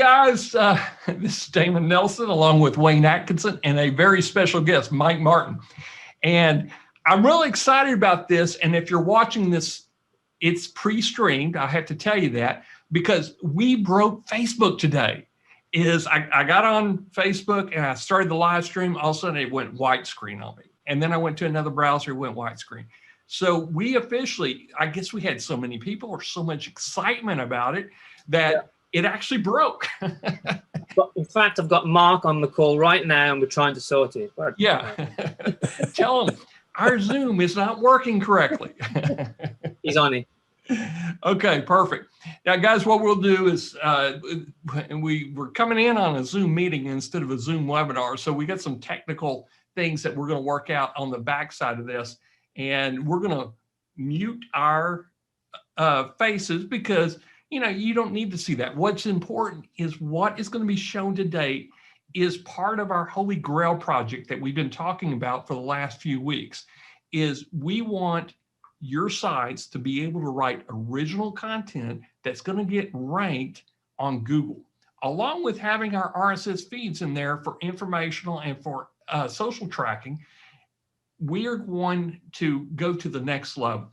guys, this is Damon Nelson along with Wayne Atkinson and a very special guest, Mike Martin. And I'm really excited about this. And if you're watching this, it's pre-streamed. I have to tell you that because we broke Facebook today. I got on Facebook and I started the live stream. All of a sudden it went white screen on me. And then I went to another browser, it went white screen. So we officially, I guess we had so many people or so much excitement about it that it actually broke. But in fact, I've got Mark on the call right now and we're trying to sort it. But, yeah. Tell him our Zoom is not working correctly. He's on it. Okay, perfect. Now, guys, what we'll do is we're coming in on a Zoom meeting instead of a Zoom webinar. So we got some technical things that we're going to work out on the backside of this. And we're going to mute our faces because, you know, you don't need to see that. What's important is what is going to be shown today is part of our Holy Grail project that we've been talking about for the last few weeks. Is we want your sites to be able to write original content that's going to get ranked on Google, along with having our RSS feeds in there for informational and for social tracking. We are going to go to the next level.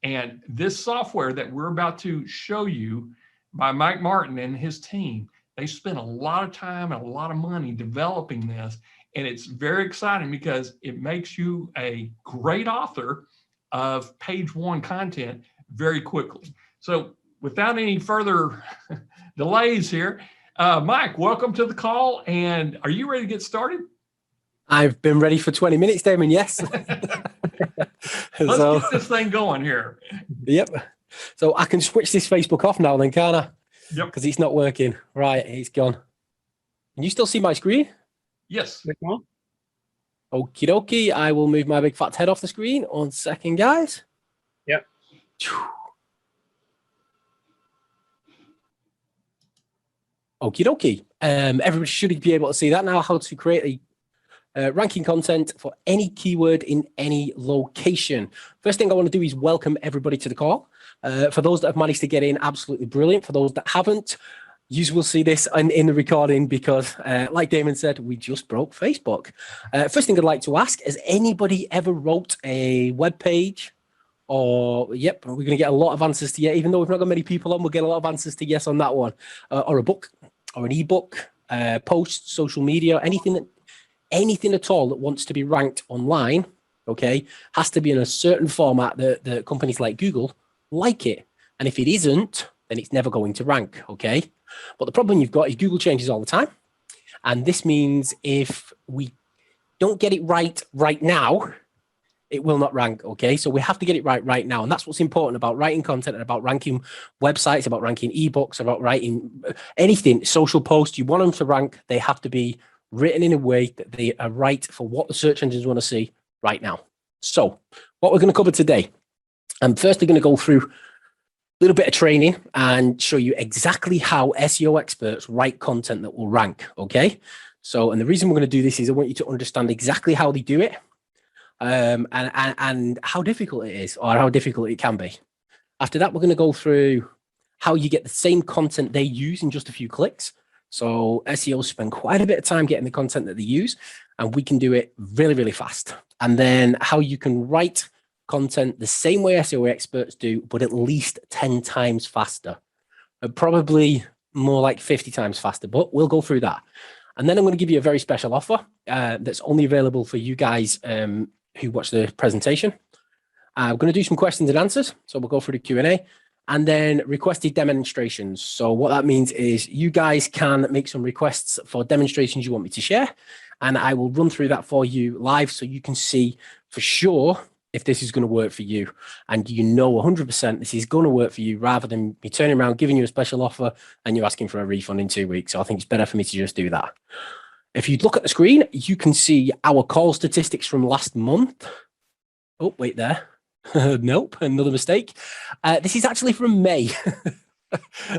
And this software that we're about to show you by Mike Martin and his team, they spent a lot of time and a lot of money developing this. And it's very exciting because it makes you a great author of page one content very quickly. So without any further delays here, Mike, welcome to the call. And are you ready to get started? I've been ready for 20 minutes, Damon, yes. Let's get this thing going here. Yep. So I can switch this Facebook off now then, can't I? Yep. Because it's not working. Right, it's gone. Can you still see my screen? Yes. Okie dokie. I will move my big fat head off the screen. 1 second, guys. Yep. Okie dokie. Everybody should be able to see that now, how to create a ranking content for any keyword in any location. First thing I want to do is welcome everybody to the call. For those that have managed to get in, absolutely brilliant. For those that haven't, you will see this in the recording because, like Damon said, we just broke Facebook. First thing I'd like to ask, has anybody ever wrote a web page? Or, yep, we're going to get a lot of answers to yes. Even though we've not got many people on, we'll get a lot of answers to yes on that one. Or a book, or an ebook, post, social media, anything at all that wants to be ranked online, okay, has to be in a certain format that the companies like Google like it. And if it isn't, then it's never going to rank, okay? But the problem you've got is Google changes all the time. And this means if we don't get it right now, it will not rank, okay? So we have to get it right now. And that's what's important about writing content and about ranking websites, about ranking ebooks, about writing anything, social posts. You want them to rank, they have to be written in a way that they are right for what the search engines want to see right now. So what we're going to cover today, I'm firstly going to go through a little bit of training and show you exactly how SEO experts write content that will rank, okay? So, and the reason we're going to do this is I want you to understand exactly how they do it and how difficult it is or how difficult it can be. After that, we're going to go through how you get the same content they use in just a few clicks. So SEOs spend quite a bit of time getting the content that they use, and we can do it really, really fast. And then how you can write content the same way SEO experts do, but at least 10 times faster. Probably more like 50 times faster, but we'll go through that. And then I'm going to give you a very special offer that's only available for you guys who watch the presentation. We're going to do some questions and answers. So we'll go through the Q&A. And then requested demonstrations. So what that means is you guys can make some requests for demonstrations you want me to share, and I will run through that for you live so you can see for sure if this is going to work for you. And you know 100% this is going to work for you rather than me turning around, giving you a special offer and you're asking for a refund in 2 weeks. So I think it's better for me to just do that. If you look at the screen, you can see our call statistics from last month. Oh, wait there. Nope, another mistake. This is actually from May.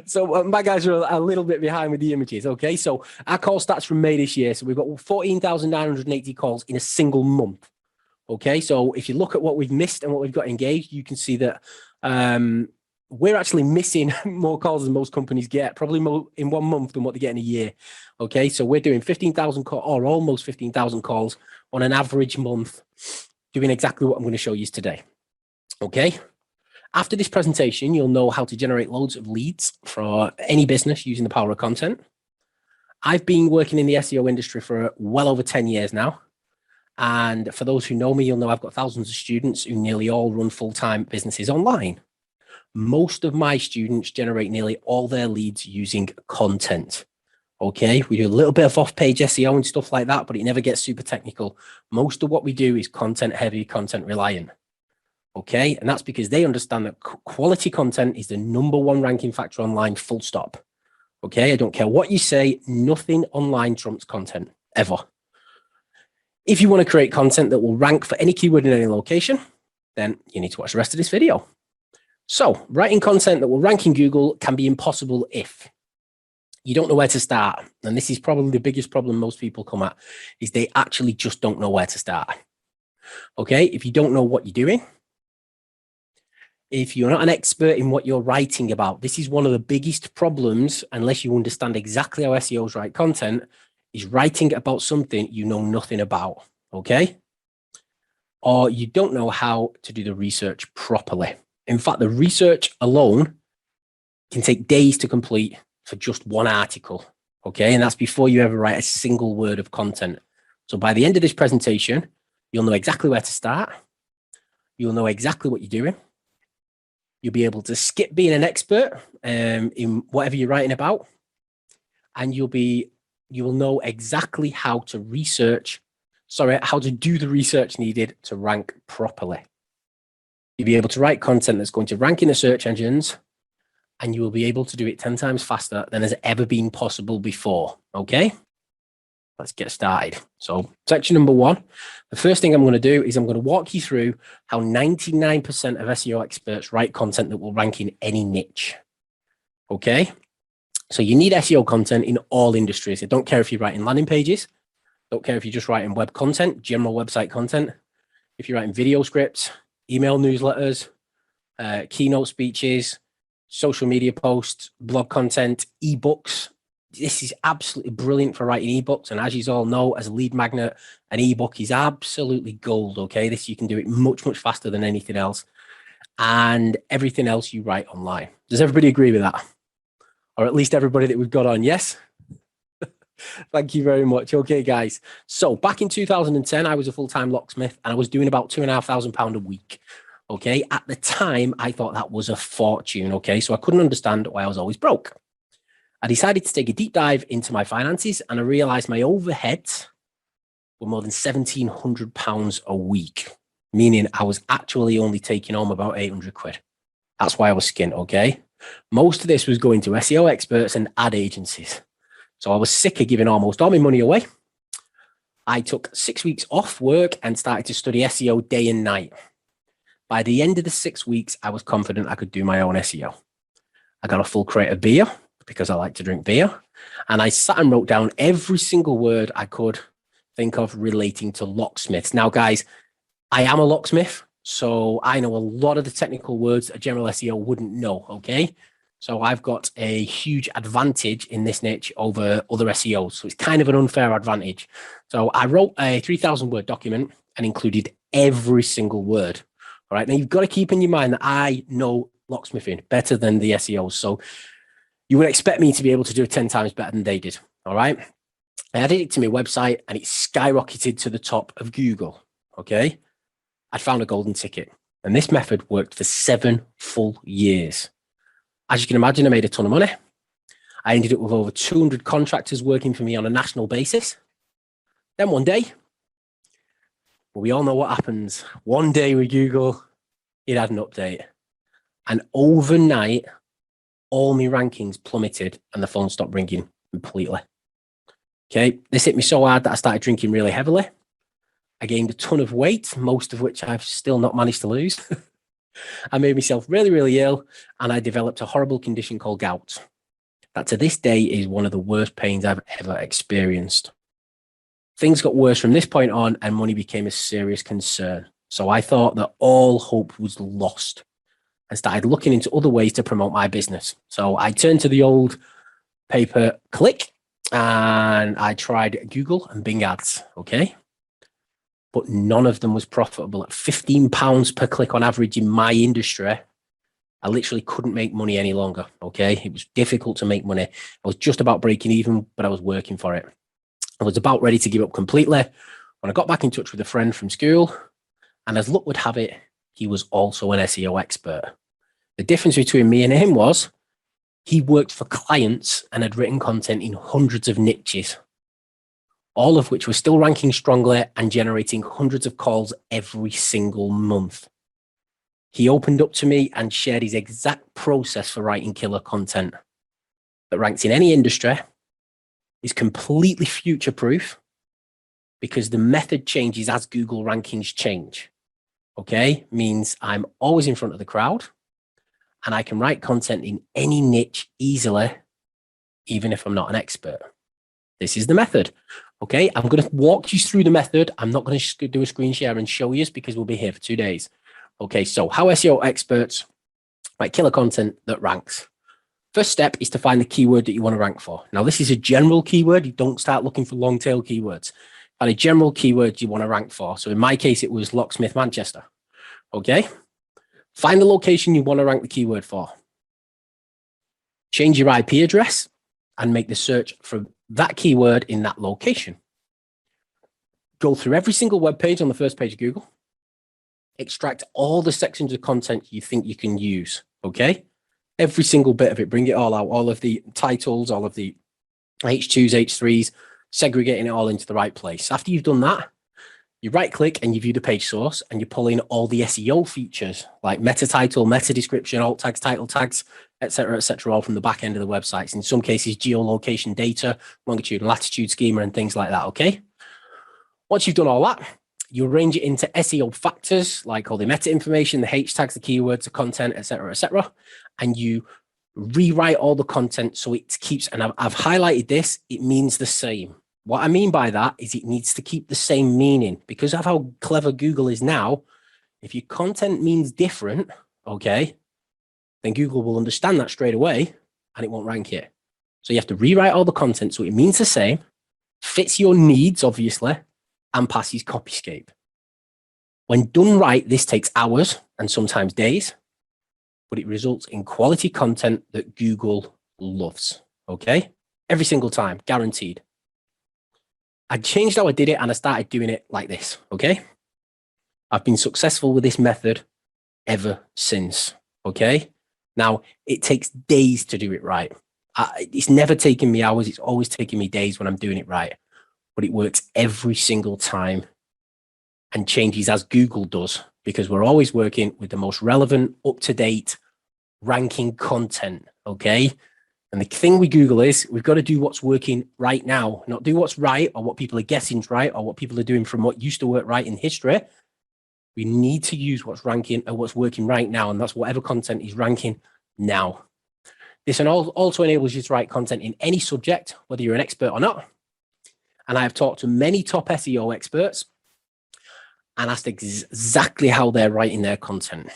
So my guys are a little bit behind with the images. Okay, so our call stats from May this year. So we've got 14,980 calls in a single month. Okay, so if you look at what we've missed and what we've got engaged, you can see that we're actually missing more calls than most companies get, probably more in 1 month than what they get in a year. Okay, so we're doing 15,000 or almost 15,000 calls on an average month, doing exactly what I'm going to show you today. Okay, after this presentation, you'll know how to generate loads of leads for any business using the power of content. I've been working in the SEO industry for well over 10 years now. And for those who know me, you'll know I've got thousands of students who nearly all run full-time businesses online. Most of my students generate nearly all their leads using content. Okay, we do a little bit of off-page SEO and stuff like that, but it never gets super technical. Most of what we do is content heavy, content reliant. Okay, and that's because they understand that quality content is the #1 ranking factor online, full stop. Okay, I don't care what you say, nothing online trumps content, ever. If you want to create content that will rank for any keyword in any location, then you need to watch the rest of this video. So, writing content that will rank in Google can be impossible if you don't know where to start. And this is probably the biggest problem most people come at, is they actually just don't know where to start. Okay, if you don't know what you're doing, if you're not an expert in what you're writing about, this is one of the biggest problems, unless you understand exactly how SEOs write content, is writing about something you know nothing about, okay? Or you don't know how to do the research properly. In fact, the research alone can take days to complete for just one article, okay? And that's before you ever write a single word of content. So by the end of this presentation, you'll know exactly where to start. You'll know exactly what you're doing. You'll be able to skip being an expert in whatever you're writing about. And you will know exactly how to how to do the research needed to rank properly. You'll be able to write content that's going to rank in the search engines, and you will be able to do it 10 times faster than has ever been possible before. Okay, let's get started. So section number 1, the first thing I'm going to do is I'm going to walk you through how 99% of SEO experts write content that will rank in any niche. Okay, so you need SEO content in all industries. I don't care if you're writing landing pages, don't care if you're just writing web content, general website content, if you're writing video scripts, email newsletters, keynote speeches, social media posts, blog content, ebooks. This is absolutely brilliant for writing ebooks. And as you all know, as a lead magnet, an ebook is absolutely gold. Okay, you can do it much, much faster than anything else. And everything else you write online. Does everybody agree with that? Or at least everybody that we've got on, yes? Thank you very much. Okay, guys. So back in 2010, I was a full-time locksmith and I was doing about £2,500 a week. Okay, at the time, I thought that was a fortune. Okay, so I couldn't understand why I was always broke. I decided to take a deep dive into my finances and I realized my overheads were more than £1,700 a week, meaning I was actually only taking home about 800 quid. That's why I was skint, okay? Most of this was going to SEO experts and ad agencies. So I was sick of giving almost all my money away. I took 6 weeks off work and started to study SEO day and night. By the end of the 6 weeks, I was confident I could do my own SEO. I got a full crate of beer because I like to drink beer. And I sat and wrote down every single word I could think of relating to locksmiths. Now, guys, I am a locksmith, so I know a lot of the technical words that a general SEO wouldn't know, okay? So I've got a huge advantage in this niche over other SEOs. So it's kind of an unfair advantage. So I wrote a 3,000 word document and included every single word. All right. Now you've got to keep in your mind that I know locksmithing better than the SEOs. So you would expect me to be able to do it 10 times better than they did. All right. I added it to my website and it skyrocketed to the top of Google. Okay. I found a golden ticket and this method worked for 7 full years. As you can imagine, I made a ton of money. I ended up with over 200 contractors working for me on a national basis. Then one day, well, we all know what happens. One day with Google, it had an update. And overnight, all my rankings plummeted and the phone stopped ringing completely. Okay, this hit me so hard that I started drinking really heavily. I gained a ton of weight, most of which I've still not managed to lose. I made myself really, really ill and I developed a horrible condition called gout. That to this day is one of the worst pains I've ever experienced. Things got worse from this point on and money became a serious concern. So I thought that all hope was lost. and started looking into other ways to promote my business. So I turned to the old pay-per-click and I tried Google and Bing ads, okay? But none of them was profitable. At £15 per click on average in my industry, I literally couldn't make money any longer, okay? It was difficult to make money. I was just about breaking even, but I was working for it. I was about ready to give up completely when I got back in touch with a friend from school, and as luck would have it, he was also an SEO expert. The difference between me and him was he worked for clients and had written content in hundreds of niches, all of which were still ranking strongly and generating hundreds of calls every single month. He opened up to me and shared his exact process for writing killer content that ranks in any industry, is completely future-proof because the method changes as Google rankings change. Okay, means I'm always in front of the crowd and I can write content in any niche easily, even if I'm not an expert. This is the method. Okay, I'm going to walk you through the method. I'm not going to do a screen share and show you because we'll be here for 2 days. Okay, so how SEO experts write killer content that ranks. First step is to find the keyword that you want to rank for. Now, this is a general keyword. You don't start looking for long tail keywords. Find a general keyword you want to rank for. So in my case, it was locksmith Manchester. Okay, find the location you want to rank the keyword for. Change your IP address and make the search for that keyword in that location. Go through every single web page on the first page of Google. Extract all the sections of content you think you can use, okay? Every single bit of it, bring it all out, all of the titles, all of the H2s, H3s, segregating it all into the right place. After you've done that, you right click and you view the page source and you pull in all the SEO features like meta title, meta description, alt tags, title tags, etc., all from the back end of the websites. In some cases, geolocation data, longitude and latitude schema and things like that, okay? Once you've done all that, you arrange it into SEO factors like all the meta information, the H tags, the keywords, the content, etc., and you rewrite all the content so it keeps, and I've highlighted this, it means the same. What I mean by that is it needs to keep the same meaning because of how clever Google is now. If your content means different, okay, then Google will understand that straight away and it won't rank it. So you have to rewrite all the content so it means the same, fits your needs, obviously, and passes Copyscape. When done right, this takes hours and sometimes days, but it results in quality content that Google loves, okay? Every single time, guaranteed. I changed how I did it and I started doing it like this, okay? I've been successful with this method ever since, okay? Now, it takes days to do it right. It's never taken me hours. It's always taken me days when I'm doing it right. But it works every single time and changes as Google does because we're always working with the most relevant, up-to-date ranking content, okay? And the thing with Google is we've got to do what's working right now, not do what's right or what people are guessing is right or what people are doing from what used to work right in history. We need to use what's ranking or what's working right now, and that's whatever content is ranking now. This also enables you to write content in any subject, whether you're an expert or not. And I have talked to many top SEO experts and asked exactly how they're writing their content.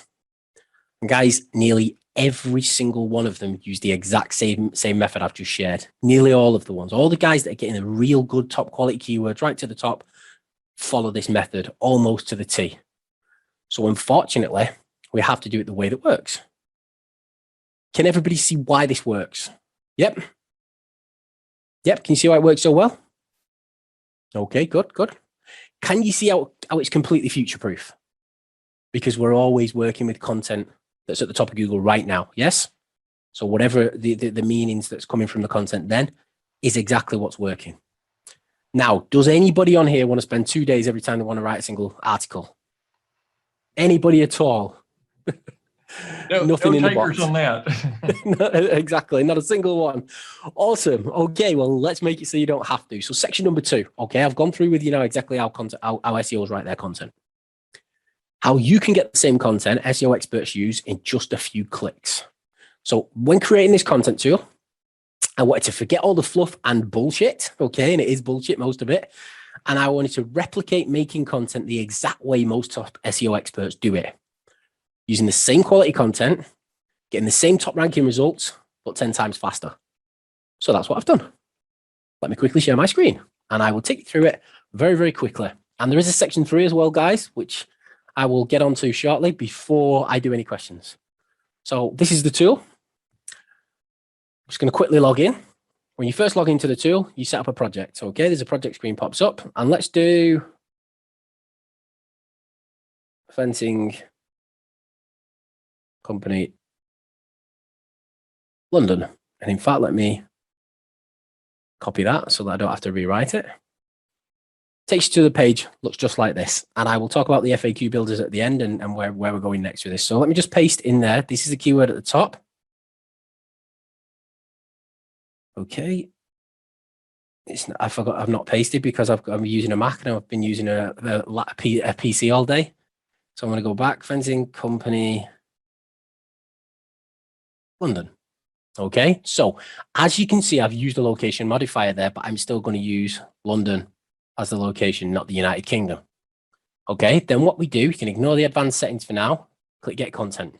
And guys, nearly every single one of them use the exact same method I've just shared. Nearly all of the ones, all the guys that are getting the real good top quality keywords right to the top, follow this method almost to the T. So unfortunately, we have to do it the way that works. Can everybody see why this works? Yep. Yep, can you see why it works so well? Okay, good. Can you see how it's completely future-proof? Because we're always working with content that's at the top of Google right now, yes? So whatever the meanings that's coming from the content then is exactly what's working. Now, does anybody on here want to spend 2 days every time they want to write a single article? Anybody at all? Nothing in the box. On that. No, exactly, not a single one. Awesome. Okay, well, let's make it so you don't have to. So section number 2. Okay, I've gone through with you now exactly how SEOs write their content. How you can get the same content SEO experts use in just a few clicks. So when creating this content tool, I wanted to forget all the fluff and bullshit, okay, and it is bullshit, most of it, and I wanted to replicate making content the exact way most top SEO experts do it. using the same quality content, getting the same top ranking results, but 10 times faster. So that's what I've done. Let me quickly share my screen and I will take you through it very, very quickly. And there is a section 3 as well, guys, which I will get onto shortly before I do any questions. So this is the tool. I'm just going to quickly log in. When you first log into the tool, you set up a project. Okay, there's a project screen pops up, and let's do fencing company London. And in fact, let me copy that so that I don't have to rewrite it. Takes you to the page, looks just like this. And I will talk about the FAQ builders at the end and where we're going next with this. So let me just paste in there. This is the keyword at the top. Okay. I forgot I've not pasted because I'm using a Mac and I've been using a PC all day. So I'm going to go back, fencing company London. Okay. So as you can see, I've used a location modifier there, but I'm still going to use London as the location, not the United Kingdom. Okay, then what we do, you can ignore the advanced settings for now, click get content.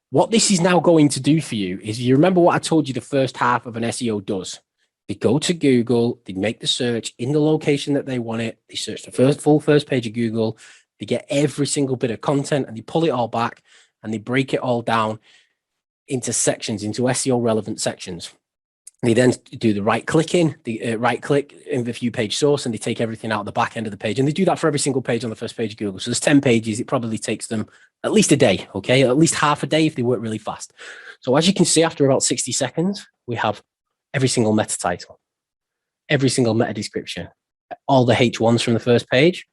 What this is now going to do for you is, you remember what I told you the first half of an SEO does. They go to Google, they make the search in the location that they want it, they search the full first page of Google, they get every single bit of content and they pull it all back and they break it all down into sections, into SEO relevant sections. They then do the right click in the view page source, and they take everything out of the back end of the page. And they do that for every single page on the first page of Google. So there's 10 pages. It probably takes them at least a day, okay? At least half a day if they work really fast. So as you can see, after about 60 seconds, we have every single meta title, every single meta description, all the H1s from the first page.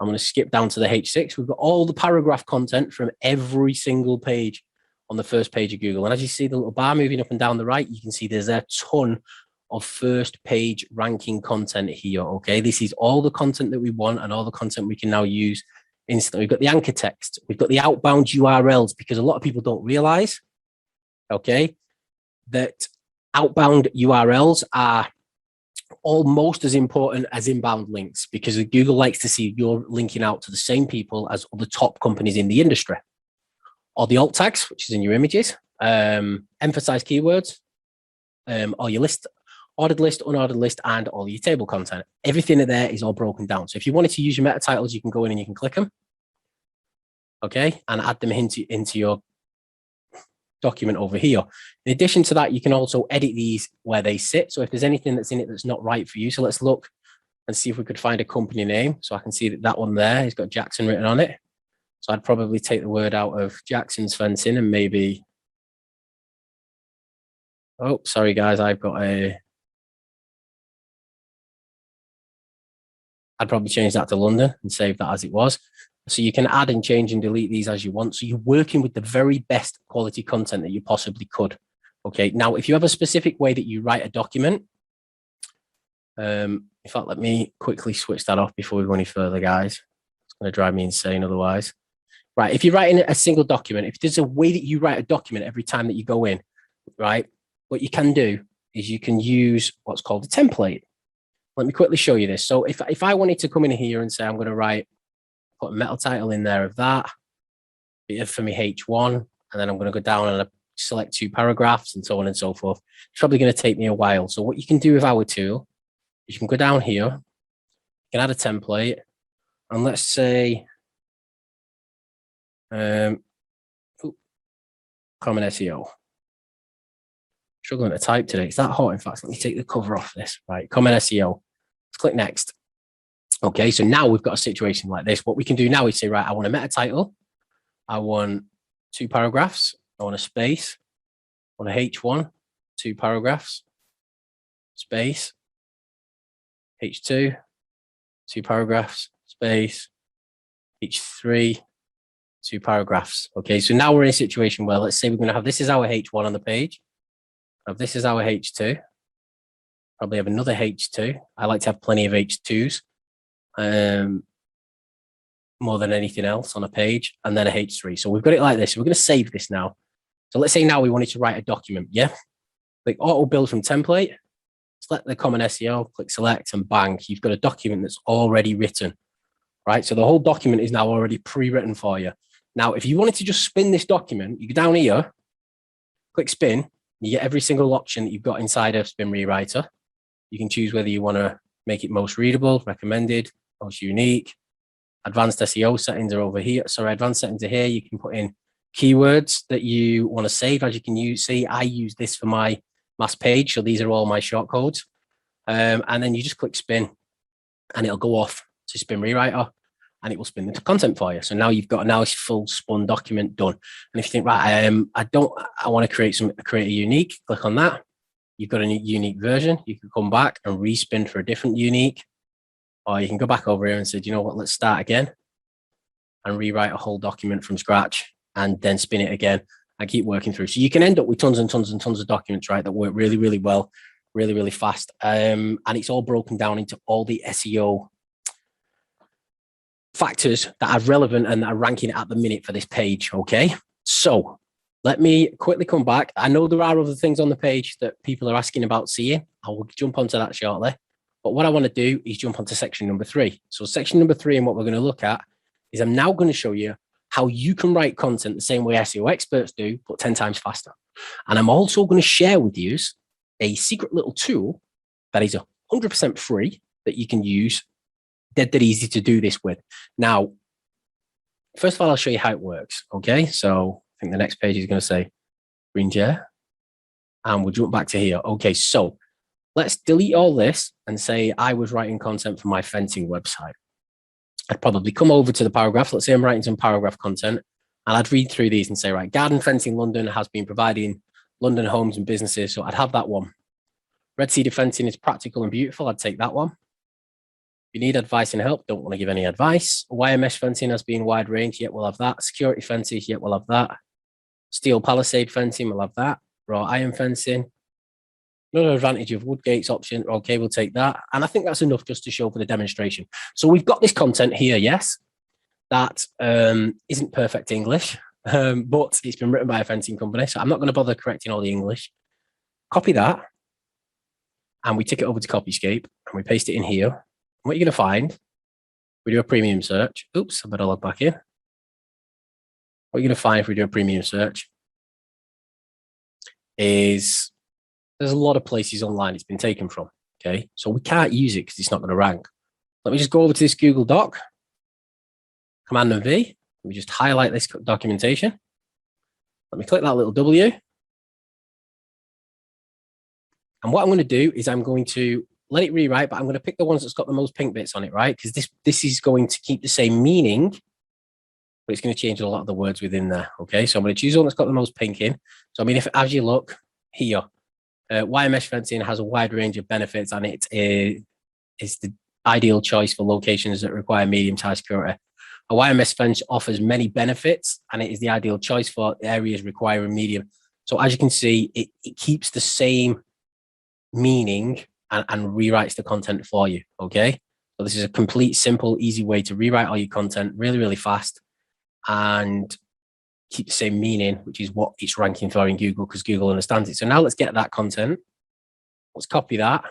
I'm going to skip down to the H6. We've got all the paragraph content from every single page on the first page of Google. And as you see the little bar moving up and down the right, you can see there's a ton of first page ranking content here. Okay, this is all the content that we want and all the content we can now use instantly. We've got the anchor text, we've got the outbound URLs, because a lot of people don't realize, okay, that outbound URLs are almost as important as inbound links, because Google likes to see you're linking out to the same people as other top companies in the industry. Or the alt tags, which is in your images, emphasize keywords, all your list, ordered list, unordered list, and all your table content. Everything in there is all broken down. So if you wanted to use your meta titles, you can go in and you can click them, okay, and add them into your document over here. In addition to that, you can also edit these where they sit. So if there's anything that's in it that's not right for you, so let's look and see if we could find a company name. So I can see that one there has got Jackson written on it. So I'd probably take the word out of Jackson's fencing and maybe, oh, sorry guys, I'd probably change that to London and save that as it was. So you can add and change and delete these as you want. So you're working with the very best quality content that you possibly could. Okay, now if you have a specific way that you write a document, in fact, let me quickly switch that off before we go any further, guys. It's going to drive me insane otherwise. Right, if you're writing a single document, if there's a way that you write a document every time that you go in, right, what you can do is you can use what's called a template. Let me quickly show you this. So if I wanted to come in here and say I'm going to put a meta title in there of that, for me H1, and then I'm going to go down and select 2 paragraphs and so on and so forth. It's probably going to take me a while. So what you can do with our tool, you can go down here, you can add a template, and let's say, common SEO. Struggling to type today. It's that hot. In fact, let me take the cover off this. Right, common SEO. Let's click next. Okay, so now we've got a situation like this. What we can do now is say, right, I want a meta title. I want 2 paragraphs. I want a space. I want a H1, 2 paragraphs, space, H2, 2 paragraphs, space, H3, 2 paragraphs. Okay, so now we're in a situation where, let's say we're going to have, this is our H1 on the page. This is our H2. Probably have another H2. I like to have plenty of H2s, more than anything else on a page, and then a H3. So we've got it like this. So we're going to save this now. So let's say now we wanted to write a document. Yeah. Click auto build from template. Select the common SEO, click select, and bang, you've got a document that's already written. Right. So the whole document is now already pre-written for you. Now, if you wanted to just spin this document, you go down here, click spin, you get every single option that you've got inside of Spin Rewriter. You can choose whether you want to make it most readable, recommended, most unique. Advanced SEO settings are over here. Sorry, advanced settings are here. You can put in keywords that you want to save. As you can see, I use this for my mass page. So these are all my shortcodes. And then you just click spin and it'll go off to Spin Rewriter and it will spin the content for you. So now you've got a nice full spun document done. And if you think, right, I want to create a unique, click on that. You've got a unique version. You can come back and respin for a different unique, or you can go back over here and say, you know what, let's start again and rewrite a whole document from scratch and then spin it again and keep working through. So you can end up with tons and tons and tons of documents, right, that work really, really well, really, really fast. And it's all broken down into all the SEO factors that are relevant and that are ranking at the minute for this page, okay? So let me quickly come back. I know there are other things on the page that people are asking about seeing. I will jump onto that shortly. But what I want to do is jump onto section number 3. So section number 3 and what we're going to look at is I'm now going to show you how you can write content the same way SEO experts do, but 10 times faster. And I'm also going to share with you a secret little tool that is 100% free that you can use, dead easy to do this with. Now, first of all, I'll show you how it works. Okay, so I think the next page is going to say green chair, and we'll jump back to here. Okay, so let's delete all this and say I was writing content for my fencing website. I'd probably come over to the paragraph. Let's say I'm writing some paragraph content, and I'd read through these and say, right, Garden Fencing London has been providing London homes and businesses. So I'd have that one. Red Cedar Fencing is practical and beautiful. I'd take that one. If you need advice and help, don't want to give any advice. Wire mesh fencing has been wide range. Yet we'll have that. Security fences. Yet we'll have that. Steel palisade fencing. We'll have that. Raw iron fencing. Another advantage of wood gates option. Okay, we'll take that. And I think that's enough just to show for the demonstration. So we've got this content here, yes, that isn't perfect English, but it's been written by a fencing company. So I'm not going to bother correcting all the English. Copy that. And we take it over to Copyscape and we paste it in here. And what you're going to find, we do a premium search. Oops, I better log back in. What you're going to find if we do a premium search is there's a lot of places online it's been taken from, okay? So we can't use it because it's not going to rank. Let me just go over to this Google Doc, Command and V. Let me just highlight this documentation. Let me click that little W. And what I'm going to do is I'm going to let it rewrite, but I'm going to pick the ones that's got the most pink bits on it, right? Because this is going to keep the same meaning, but it's going to change a lot of the words within there, okay? So I'm going to choose the one that's got the most pink in. So, I mean, if as you look here, wire mesh fencing has a wide range of benefits, and it is the ideal choice for locations that require medium-sized security. A wire mesh fence offers many benefits, and it is the ideal choice for areas requiring medium. So as you can see, it keeps the same meaning and rewrites the content for you, okay? So this is a complete, simple, easy way to rewrite all your content really, really fast and keep the same meaning, which is what it's ranking for in Google because Google understands it. So now let's get that content. Let's copy that.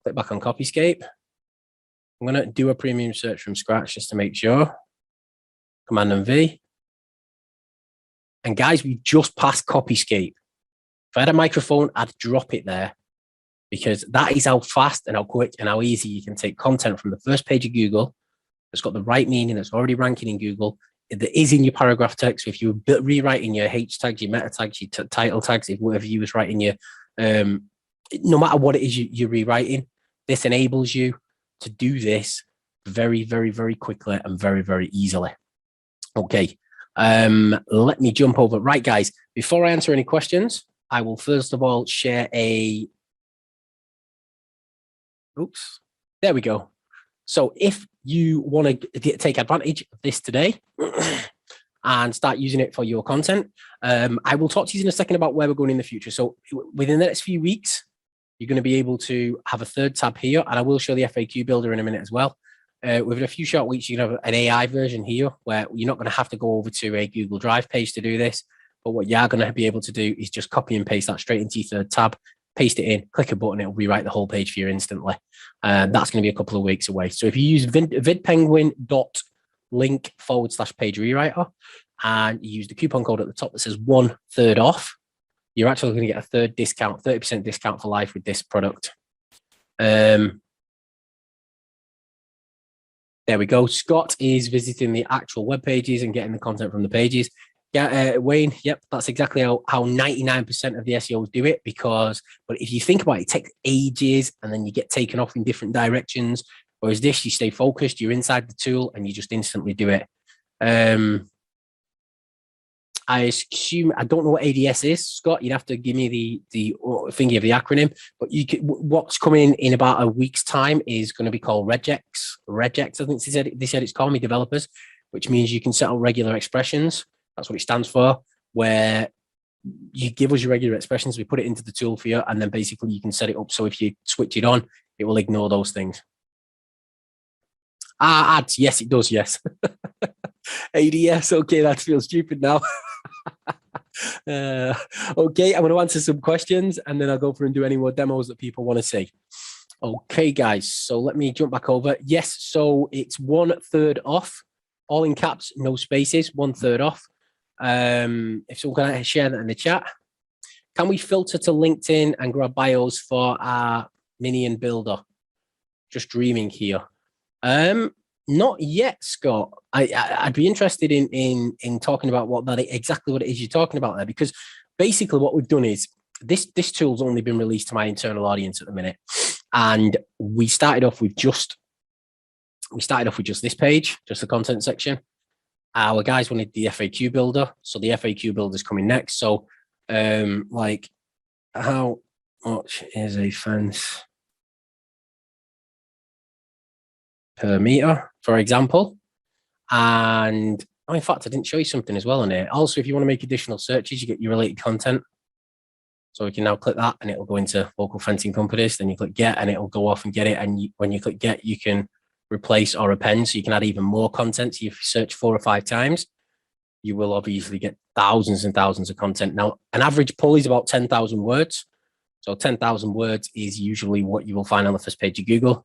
Click back on Copyscape. I'm going to do a premium search from scratch just to make sure. Command and V. And guys, we just passed Copyscape. If I had a microphone, I'd drop it there because that is how fast and how quick and how easy you can take content from the first page of Google that's got the right meaning, that's already ranking in Google, that is in your paragraph text. So if you're rewriting your H tags, your meta tags, your title tags, if whatever you was writing your, no matter what it is you're rewriting, this enables you to do this very, very, very quickly and very, very easily. Okay, let me jump over. Right, guys, before I answer any questions, I will first of all share a, oops, there we go. So if you want to take advantage of this today and start using it for your content, I will talk to you in a second about where we're going in the future. So within the next few weeks, you're going to be able to have a third tab here, and I will show the FAQ builder in a minute as well. Within a few short weeks, you can have an AI version here where you're not going to have to go over to a Google Drive page to do this. But what you are going to be able to do is just copy and paste that straight into your third tab, paste it in, click a button, it'll rewrite the whole page for you instantly. That's going to be a couple of weeks away. So if you use vidpenguin.com link/page rewriter and you use the coupon code at the top that says 1/3 off, you're actually going to get a third discount, 30% discount for life with this product. There we go. Scott is visiting the actual web pages and getting the content from the pages. Yeah, Wayne, yep, that's exactly how 99% of the SEOs do it, but if you think about it, it takes ages and then you get taken off in different directions. Whereas this, you stay focused, you're inside the tool and you just instantly do it. I assume, I don't know what ADS is, Scott. You'd have to give me the thingy of the acronym. But what's coming in about a week's time is going to be called Regex. Regex, I think they said it's called me developers, which means you can set up regular expressions. That's what it stands for. Where you give us your regular expressions, we put it into the tool for you, and then basically you can set it up so if you switch it on, it will ignore those things. Ads, yes, it does. Yes. ADS, okay, that feels stupid now. Okay, I'm going to answer some questions and then I'll go through and do any more demos that people want to see. Okay, guys, so let me jump back over. Yes, so it's 1/3 off, all in caps, no spaces, 1/3 off. If someone can share that in the chat. Can we filter to LinkedIn and grab bios for our minion builder? Just dreaming here. Not yet, Scott. I'd be interested in talking about exactly what it is you're talking about there, because basically what we've done is this tool's only been released to my internal audience at the minute, and we started off with just this page, just the content section. Our guys wanted the FAQ builder, so the FAQ builder is coming next. So, like, how much is a fence per meter, for example? And in fact, I didn't show you something as well on here. Also, if you want to make additional searches, you get your related content. So we can now click that and it'll go into local fencing companies. Then you click get and it'll go off and get it. And when you click get, you can replace or append, so you can add even more content. So if you search 4 or 5 times, you will obviously get thousands and thousands of content. Now, an average pull is about 10,000 words. So 10,000 words is usually what you will find on the first page of Google.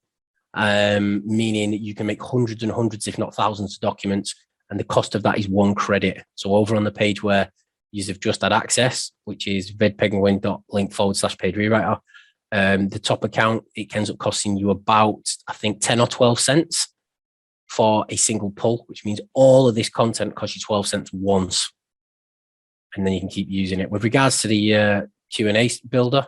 Meaning you can make hundreds and hundreds, if not thousands, of documents, and the cost of that is 1 credit. So over on the page where you've just had access, which is vedpenguin.link/page rewriter, the top account, it ends up costing you about, I think, 10 or 12 cents for a single pull, which means all of this content costs you 12 cents once, and then you can keep using it. With regards to the Q&A builder,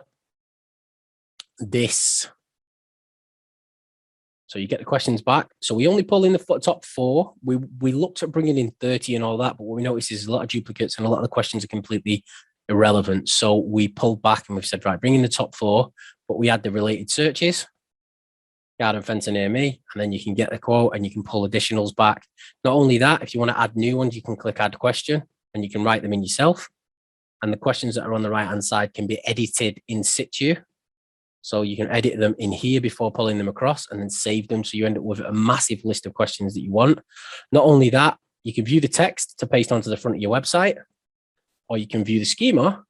so you get the questions back. So we only pull in the top 4. We looked at bringing in 30 and all that, but what we noticed is a lot of duplicates and a lot of the questions are completely irrelevant. So we pulled back and we've said, right, bring in the top 4, but we add the related searches, garden fence near me, and then you can get the quote and you can pull additionals back. Not only that, if you want to add new ones, you can click add question and you can write them in yourself. And the questions that are on the right-hand side can be edited in situ. So you can edit them in here before pulling them across and then save them. So you end up with a massive list of questions that you want. Not only that, you can view the text to paste onto the front of your website, or you can view the schema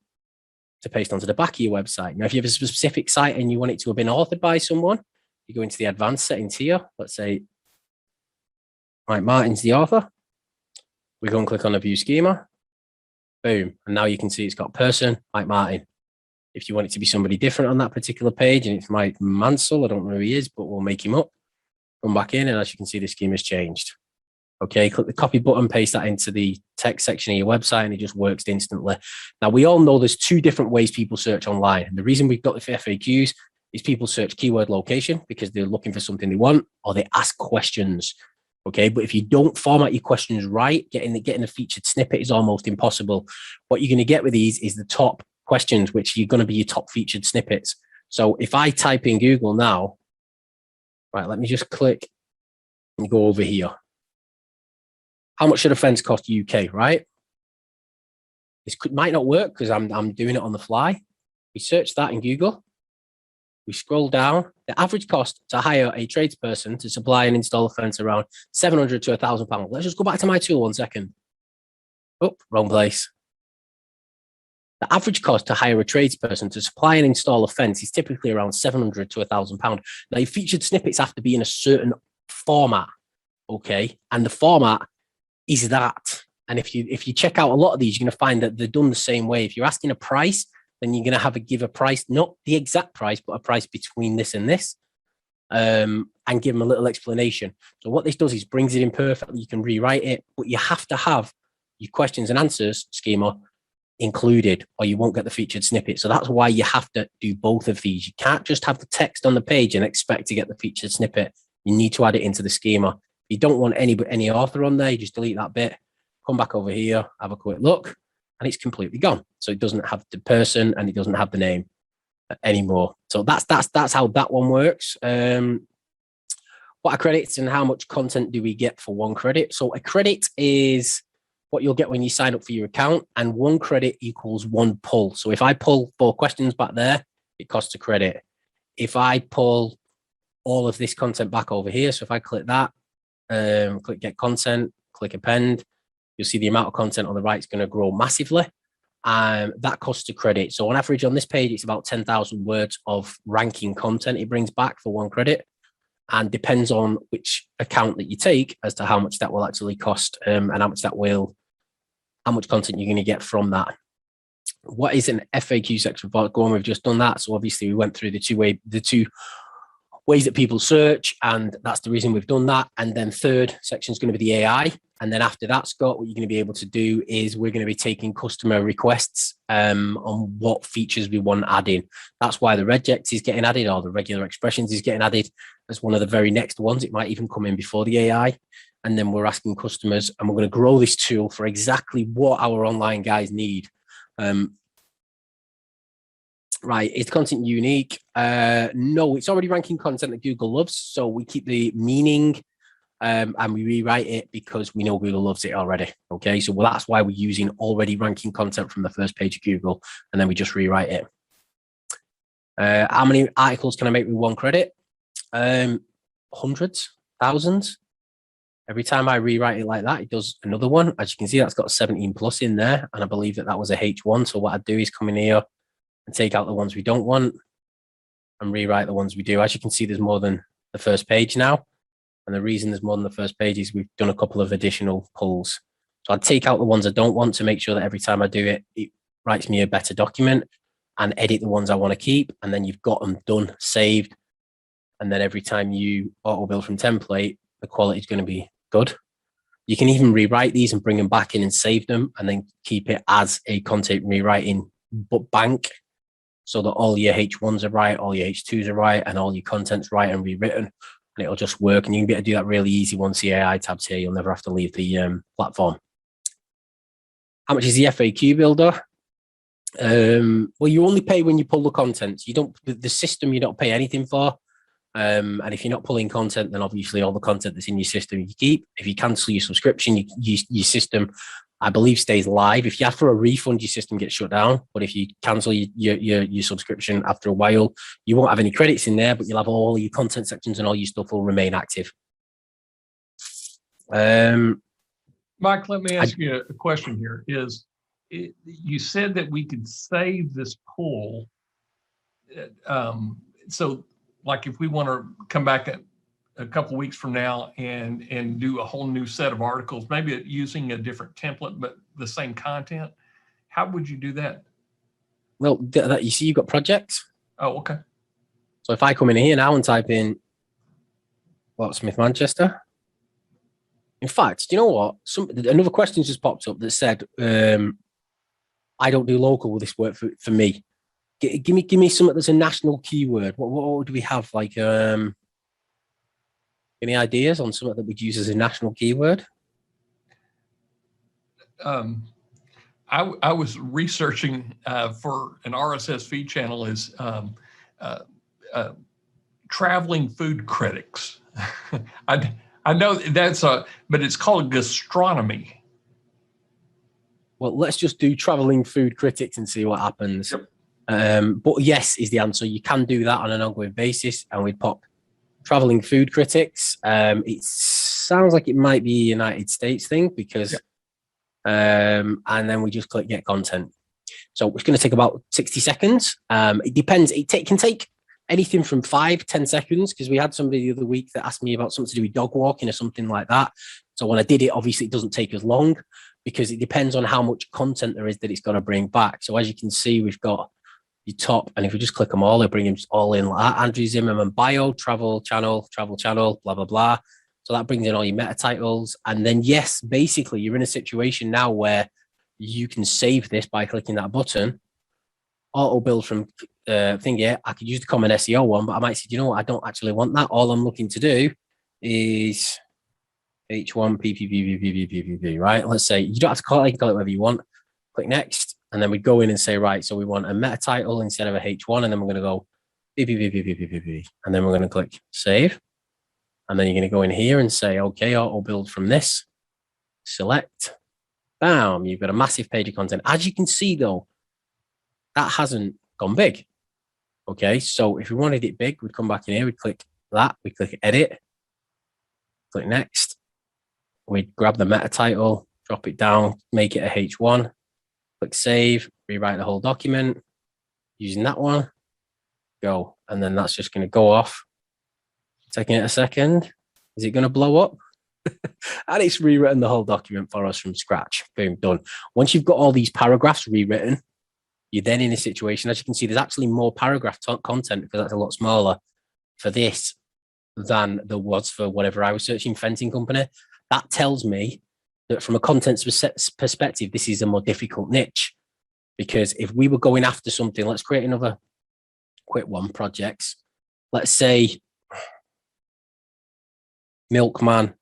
to paste onto the back of your website. Now, if you have a specific site and you want it to have been authored by someone, you go into the advanced settings here. Let's say, right, Martin's the author. We go and click on the view schema. Boom. And now you can see it's got person, Mike Martin. If you want it to be somebody different on that particular page, and it's Mike Mansell, I don't know who he is, but we'll make him up. Come back in, and as you can see, the schema has changed. Okay, click the copy button, paste that into the text section of your website, and it just works instantly. Now, we all know there's 2 different ways people search online. And the reason we've got the FAQs is people search keyword location because they're looking for something they want, or they ask questions. Okay, but if you don't format your questions right, getting a featured snippet is almost impossible. What you're going to get with these is the top questions, which are going to be your top featured snippets. So if I type in Google now, right, let me just click and go over here. How much should a fence cost UK, right? This might not work because I'm doing it on the fly. We search that in Google. We scroll down. The average cost to hire a tradesperson to supply and install a fence around £700 to £1,000. Let's just go back to my tool 1 second. Oh, wrong place. The average cost to hire a tradesperson to supply and install a fence is typically around £700 to £1,000. Now, your featured snippets have to be in a certain format. okay, and the format is that. And if you check out a lot of these, you're going to find that they're done the same way. If you're asking a price, then you're going to give a price, not the exact price, but a price between this and this, and give them a little explanation. So what this does is brings it in perfectly. You can rewrite it, but you have to have your questions and answers schema included, or you won't get the featured snippet. So that's why you have to do both of these. You can't just have the text on the page and expect to get the featured snippet. You need to add it into the schema. If you don't want any author on there, you just delete that bit. Come back over here, have a quick look, and it's completely gone. So it doesn't have the person and it doesn't have the name anymore. So that's how that one works. What are credits and how much content do we get for one credit? So a credit is what you'll get when you sign up for your account, and one credit equals one pull. So if I pull 4 questions back there, it costs a credit. If I pull all of this content back over here, so if I click that, click get content, click append, you'll see the amount of content on the right is going to grow massively. That costs a credit. So on average on this page, it's about 10,000 words of ranking content it brings back for one credit, and depends on which account that you take as to how much that will actually cost, and how much content you're going to get from that. What is an FAQ section for? Go on, we've just done that. So obviously we went through the two ways that people search, and that's the reason we've done that. And then third section is going to be the AI. And then after that, Scott, what you're going to be able to do is we're going to be taking customer requests on what features we want adding. That's why the regex is getting added, or the regular expressions is getting added as one of the very next ones. It might even come in before the AI. And then we're asking customers, and we're going to grow this tool for exactly what our online guys need. Right, is content unique? No, it's already ranking content that Google loves. So we keep the meaning and we rewrite it because we know Google loves it already. Okay, so that's why we're using already ranking content from the first page of Google, and then we just rewrite it. How many articles can I make with one credit? Hundreds, thousands. Every time I rewrite it like that, it does another one. As you can see, that's got 17 plus in there, and I believe that was a H1. So what I do is come in here and take out the ones we don't want and rewrite the ones we do. As you can see, there's more than the first page now. And the reason there's more than the first page is we've done a couple of additional pulls. So I'd take out the ones I don't want to make sure that every time I do it, it writes me a better document, and edit the ones I want to keep. And then you've got them done, saved. And then every time you auto build from template, the quality is going to be good. You can even rewrite these and bring them back in and save them, and then keep it as a content rewriting bank, so that all your H1s are right, all your H2s are right, and all your content's right and rewritten, and it'll just work. And you can be able to do that really easy once the AI tab's here. You'll never have to leave the platform. How much is the FAQ builder? Well, you only pay when you pull the content. You don't, the system you don't pay anything for. And if you're not pulling content, then obviously all the content that's in your system you keep. If you cancel your subscription, your system, I believe, stays live. If you ask for a refund, your system gets shut down. But if you cancel your subscription after a while, you won't have any credits in there, but you'll have all your content sections and all your stuff will remain active. Mike, let me ask you a question here. You said that we could save this pull. So like if we want to come back a couple of weeks from now and do a whole new set of articles, maybe using a different template, but the same content, how would you do that? Well, you see, you've got projects. Oh, okay. So if I come in here now and type in Smith Manchester. In fact, do you know what? Another question just popped up that said, I don't do local, will this work for me? Give me something that's a national keyword. What do we have? Like, any ideas on something that we'd use as a national keyword? I was researching for an RSS feed channel is traveling food critics. I know that's but it's called gastronomy. Well, let's just do traveling food critics and see what happens. Yep. But yes is the answer. You can do that on an ongoing basis, and we'd pop traveling food critics. It sounds like it might be a United States thing because, yep. And then we just click get content. So it's going to take about 60 seconds. It depends. It can take anything from 5-10 seconds, because we had somebody the other week that asked me about something to do with dog walking or something like that. So when I did it, obviously it doesn't take as long because it depends on how much content there is that it's going to bring back. So as you can see, we've got your top, and if we just click them all, they'll bring them all in like that. Andrew Zimmerman bio, travel channel, blah, blah, blah. So that brings in all your meta titles. And then, yes, basically you're in a situation now where you can save this by clicking that button, auto build from thing here. I could use the common SEO one, but I might say, you know what, I don't actually want that. All I'm looking to do is H1 PPP, right? Let's say you don't have to call it, you can call it whatever you want. Click next, and then we go in and say, right, so we want a meta title instead of a H1, and then we're going to go PPP, and then we're going to click save. And then you're going to go in here and say, okay, auto build from this, select, bam, you've got a massive page of content. As you can see though, that hasn't gone big. Okay, so if we wanted it big, we'd come back in here, we'd click that, we click edit, click next, we'd grab the meta title, drop it down, make it a H1, click save, rewrite the whole document using that one, go, and then that's just going to go off. Taking it a second. Is it going to blow up? And it's rewritten the whole document for us from scratch. Boom, done. Once you've got all these paragraphs rewritten, you're then in a situation, as you can see, there's actually more paragraph content because that's a lot smaller for this than there was for whatever I was searching, fencing company. That tells me that from a content perspective, this is a more difficult niche. Because if we were going after something, let's create another quick one, projects. Let's say Milkman,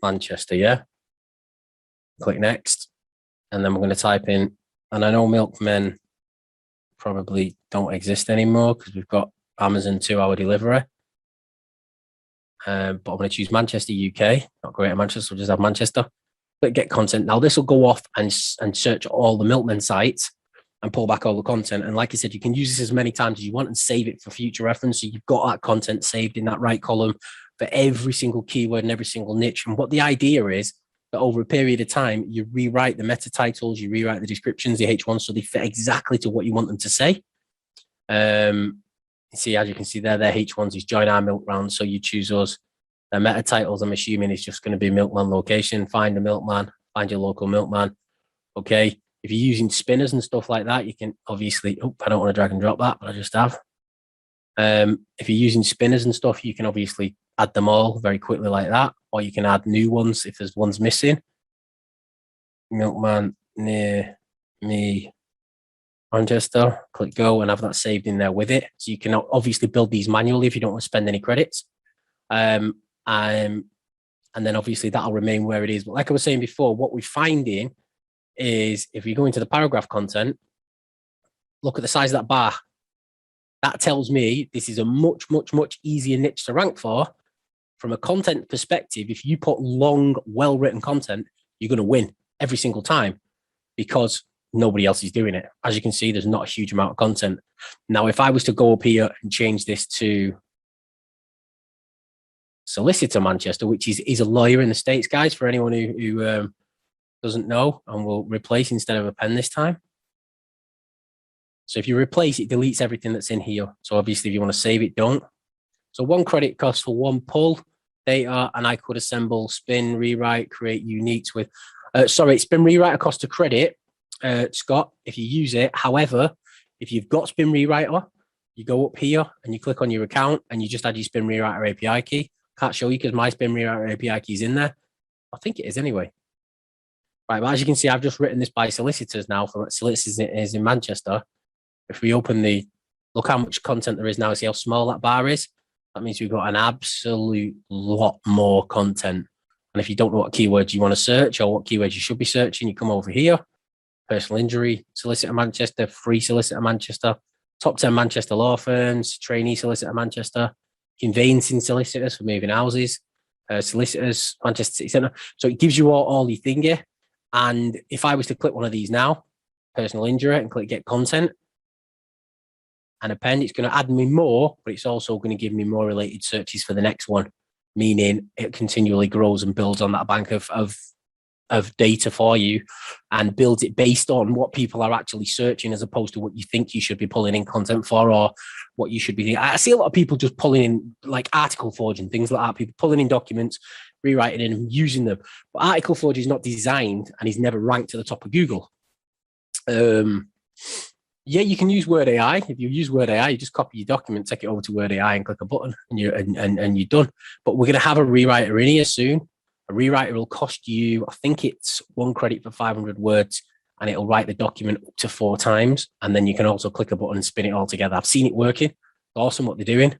Manchester, yeah? Click next. And then we're going to type in, and I know milkmen probably don't exist anymore because we've got Amazon 2-hour delivery. But I'm going to choose Manchester, UK, not Greater Manchester, we'll just have Manchester. Click get content. Now this will go off and search all the milkmen sites and pull back all the content. And like I said, you can use this as many times as you want and save it for future reference. So you've got that content saved in that right column for every single keyword and every single niche. And what the idea is that over a period of time, you rewrite the meta titles, you rewrite the descriptions, the H1, so they fit exactly to what you want them to say. See, as you can see there, their H1s is join our milk round. So you choose us. Their meta titles, I'm assuming, is just going to be milkman location, find a milkman, find your local milkman. Okay. If you're using spinners and stuff like that, you can obviously, I don't want to drag and drop that, but I just have. If you're using spinners and stuff, you can obviously add them all very quickly like that, or you can add new ones if there's ones missing. Milkman near me, Manchester, click go and have that saved in there with it. So you can obviously build these manually if you don't want to spend any credits. And then obviously that'll remain where it is. But like I was saying before, what we're finding is if you go into the paragraph content, look at the size of that bar. That tells me this is a much, much, much easier niche to rank for. From a content perspective, if you put long, well-written content, you're going to win every single time because nobody else is doing it. As you can see, there's not a huge amount of content. Now, if I was to go up here and change this to Solicitor Manchester, which is a lawyer in the States, guys, for anyone who doesn't know, and we'll replace instead of a pen this time. So if you replace, it deletes everything that's in here. So obviously, if you want to save it, don't. So 1 credit cost for 1 pull data, and I could assemble, spin, rewrite, create uniques with, spin, rewrite a cost of credit, Scott, if you use it. However, if you've got spin rewriter, you go up here and you click on your account and you just add your spin rewriter API key. Can't show you because my spin rewriter API key is in there. I think it is anyway. Right, but as you can see, I've just written this by solicitors now. For solicitors is in Manchester. If we open look how much content there is now. See how small that bar is? That means we've got an absolute lot more content. And if you don't know what keywords you want to search or what keywords you should be searching, you come over here. Personal injury, Solicitor Manchester, free Solicitor Manchester, top 10 Manchester law firms, trainee Solicitor Manchester, conveyancing solicitors for moving houses, solicitors, Manchester City Centre. So it gives you all your thing here. And if I was to click one of these now, personal injury, and click get content, and append, it's going to add me more, but it's also going to give me more related searches for the next one, meaning it continually grows and builds on that bank of of data for you and builds it based on what people are actually searching as opposed to what you think you should be pulling in content for or what you should be doing. I see a lot of people just pulling in like article forging, things like that, people pulling in documents, rewriting in and using them. But article forge is not designed and is never ranked to the top of Google. Yeah, you can use Word AI. If you use Word AI, you just copy your document, take it over to Word AI and click a button and you're done. But we're going to have a rewriter in here soon. A rewriter will cost you, I think it's 1 credit for 500 words, and it'll write the document up to 4 times. And then you can also click a button and spin it all together. I've seen it working. It's awesome what they're doing.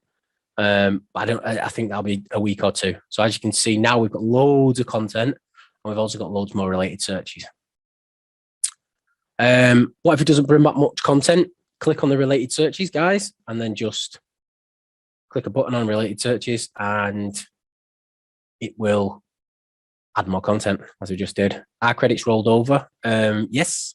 But I think that'll be a week or 2. So as you can see, now we've got loads of content and we've also got loads more related searches. What if it doesn't bring back much content? Click on the related searches, guys, and then just click a button on related searches and it will add more content as we just did. Our credits rolled over. Yes,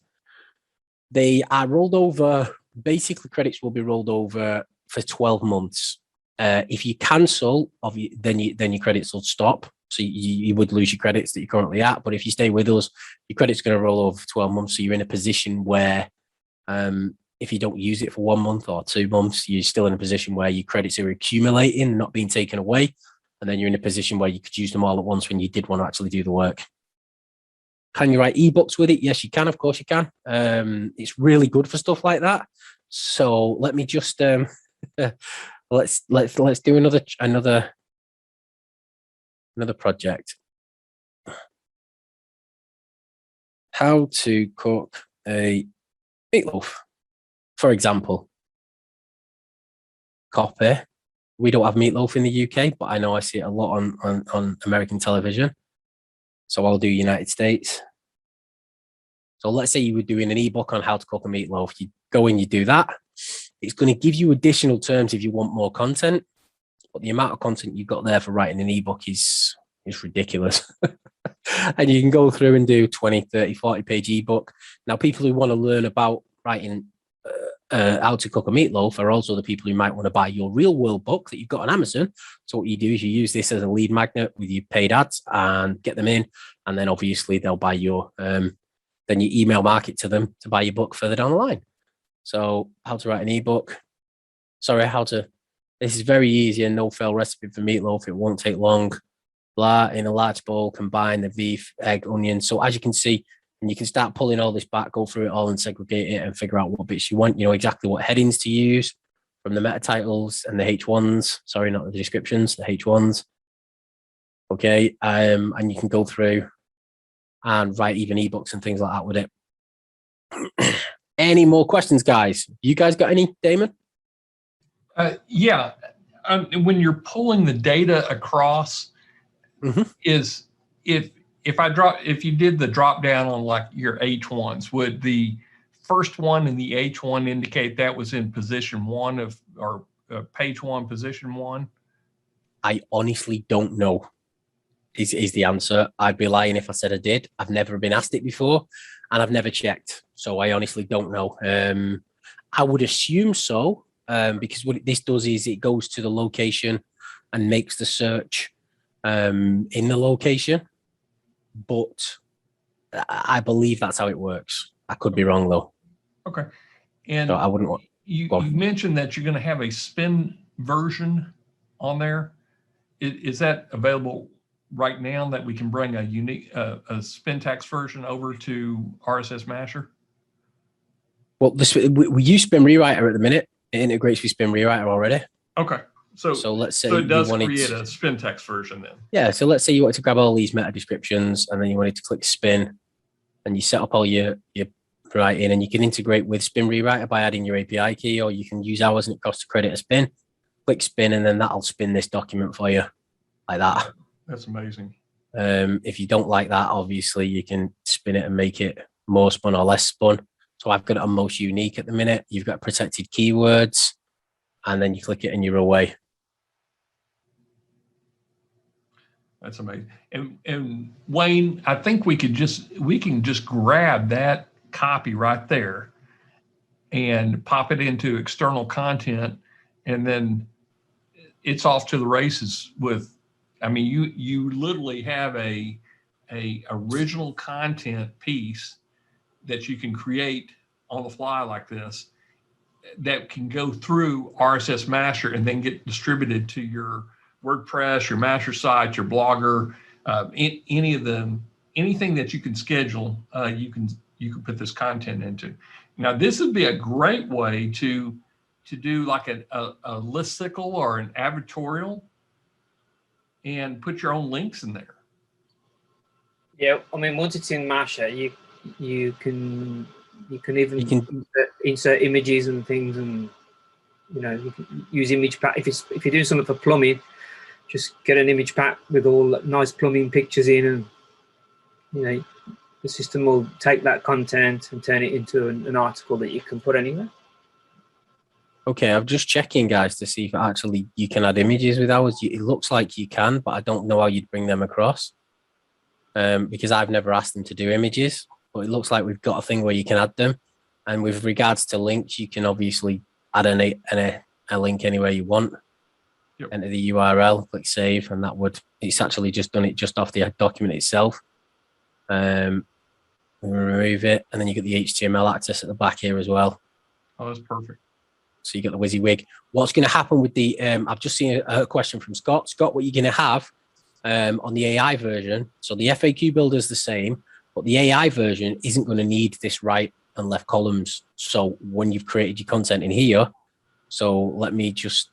they are rolled over. Basically, credits will be rolled over for 12 months. If you cancel, then your credits will stop. So you would lose your credits that you're currently at. But if you stay with us, your credit's going to roll over for 12 months. So you're in a position where if you don't use it for 1 month or 2 months, you're still in a position where your credits are accumulating, not being taken away. And then you're in a position where you could use them all at once when you did want to actually do the work. Can you write ebooks with it? Yes, you can. Of course you can. It's really good for stuff like that. So let me just let's do another project. How to cook a meatloaf, for example. Copy. We don't have meatloaf in the UK, but I know I see it a lot on American television. So I'll do United States. So let's say you were doing an ebook on how to cook a meatloaf. You go in, you do that. It's going to give you additional terms if you want more content, but the amount of content you've got there for writing an ebook is ridiculous. And you can go through and do 20, 30, 40 page ebook. Now, people who want to learn about writing how to cook a meatloaf are also the people who might want to buy your real world book that you've got on Amazon. So what you do is you use this as a lead magnet with your paid ads and get them in. And then obviously they'll buy your, then you email market to them to buy your book further down the line. So how to write an ebook. Sorry, this is very easy and no fail recipe for meatloaf. It won't take long. Blah, in a large bowl, combine the beef, egg, onion. So as you can see, and you can start pulling all this back, go through it all and segregate it and figure out what bits you want. You know exactly what headings to use from the meta titles and the H1s. Sorry, not the descriptions, the H1s. Okay, and you can go through and write even ebooks and things like that with it. Any more questions, guys? You guys got any, Damon? Yeah, when you're pulling the data across, is if you did the drop down on like your H1s, would the first one in the H1 indicate that was in position 1 or page 1, position 1? I honestly don't know. Is the answer. I'd be lying if I said I did. I've never been asked it before, and I've never checked, so I honestly don't know. I would assume so, because what this does is it goes to the location and makes the search in the location. But I believe that's how it works. I could be wrong though. Okay. And so I wouldn't want. You mentioned that you're going to have a spin version on there. Is that available right now that we can bring a unique a spin text version over to RSS Masher? Well, we use Spin Rewriter at the minute. It integrates with Spin Rewriter already. Okay. So let's say it does create a spin text version then. Yeah. So let's say you wanted to grab all these meta descriptions and then you wanted to click spin and you set up all your writing, and you can integrate with Spin Rewriter by adding your API key, or you can use ours and it costs a credit a spin. Click spin and then that'll spin this document for you like that. That's amazing. If you don't like that, obviously you can spin it and make it more spun or less spun. So I've got it on most unique at the minute. You've got protected keywords and then you click it and you're away. That's amazing. And Wayne, I think we can just grab that copy right there and pop it into external content, and then it's off to the races with, I mean, you literally have a a original content piece that you can create on the fly like this that can go through RSS Master and then get distributed to your WordPress, your master site, your Blogger, any of them, anything that you can schedule, you can put this content into. Now, this would be a great way to do like a listicle or an advertorial and put your own links in there. Yeah, I mean, once it's in Masher, you can even insert images and things, and you know, you can use image pack. If you're doing something for plumbing, just get an image pack with all nice plumbing pictures in, and you know, the system will take that content and turn it into an article that you can put anywhere. Okay, I'm just checking, guys, to see if actually you can add images with ours. It looks like you can, but I don't know how you'd bring them across, because I've never asked them to do images. But it looks like we've got a thing where you can add them. And with regards to links, you can obviously add a link anywhere you want. Yep. Enter the URL, click save, and it's actually just done it just off the document itself. Remove it, and then you get the HTML access at the back here as well. Oh, that's perfect. So you got the WYSIWYG. What's going to happen with the, I've just seen a question from Scott. Scott, what you're going to have on the AI version, so the FAQ builder is the same, but the AI version isn't going to need this right and left columns. So when you've created your content in here, so let me just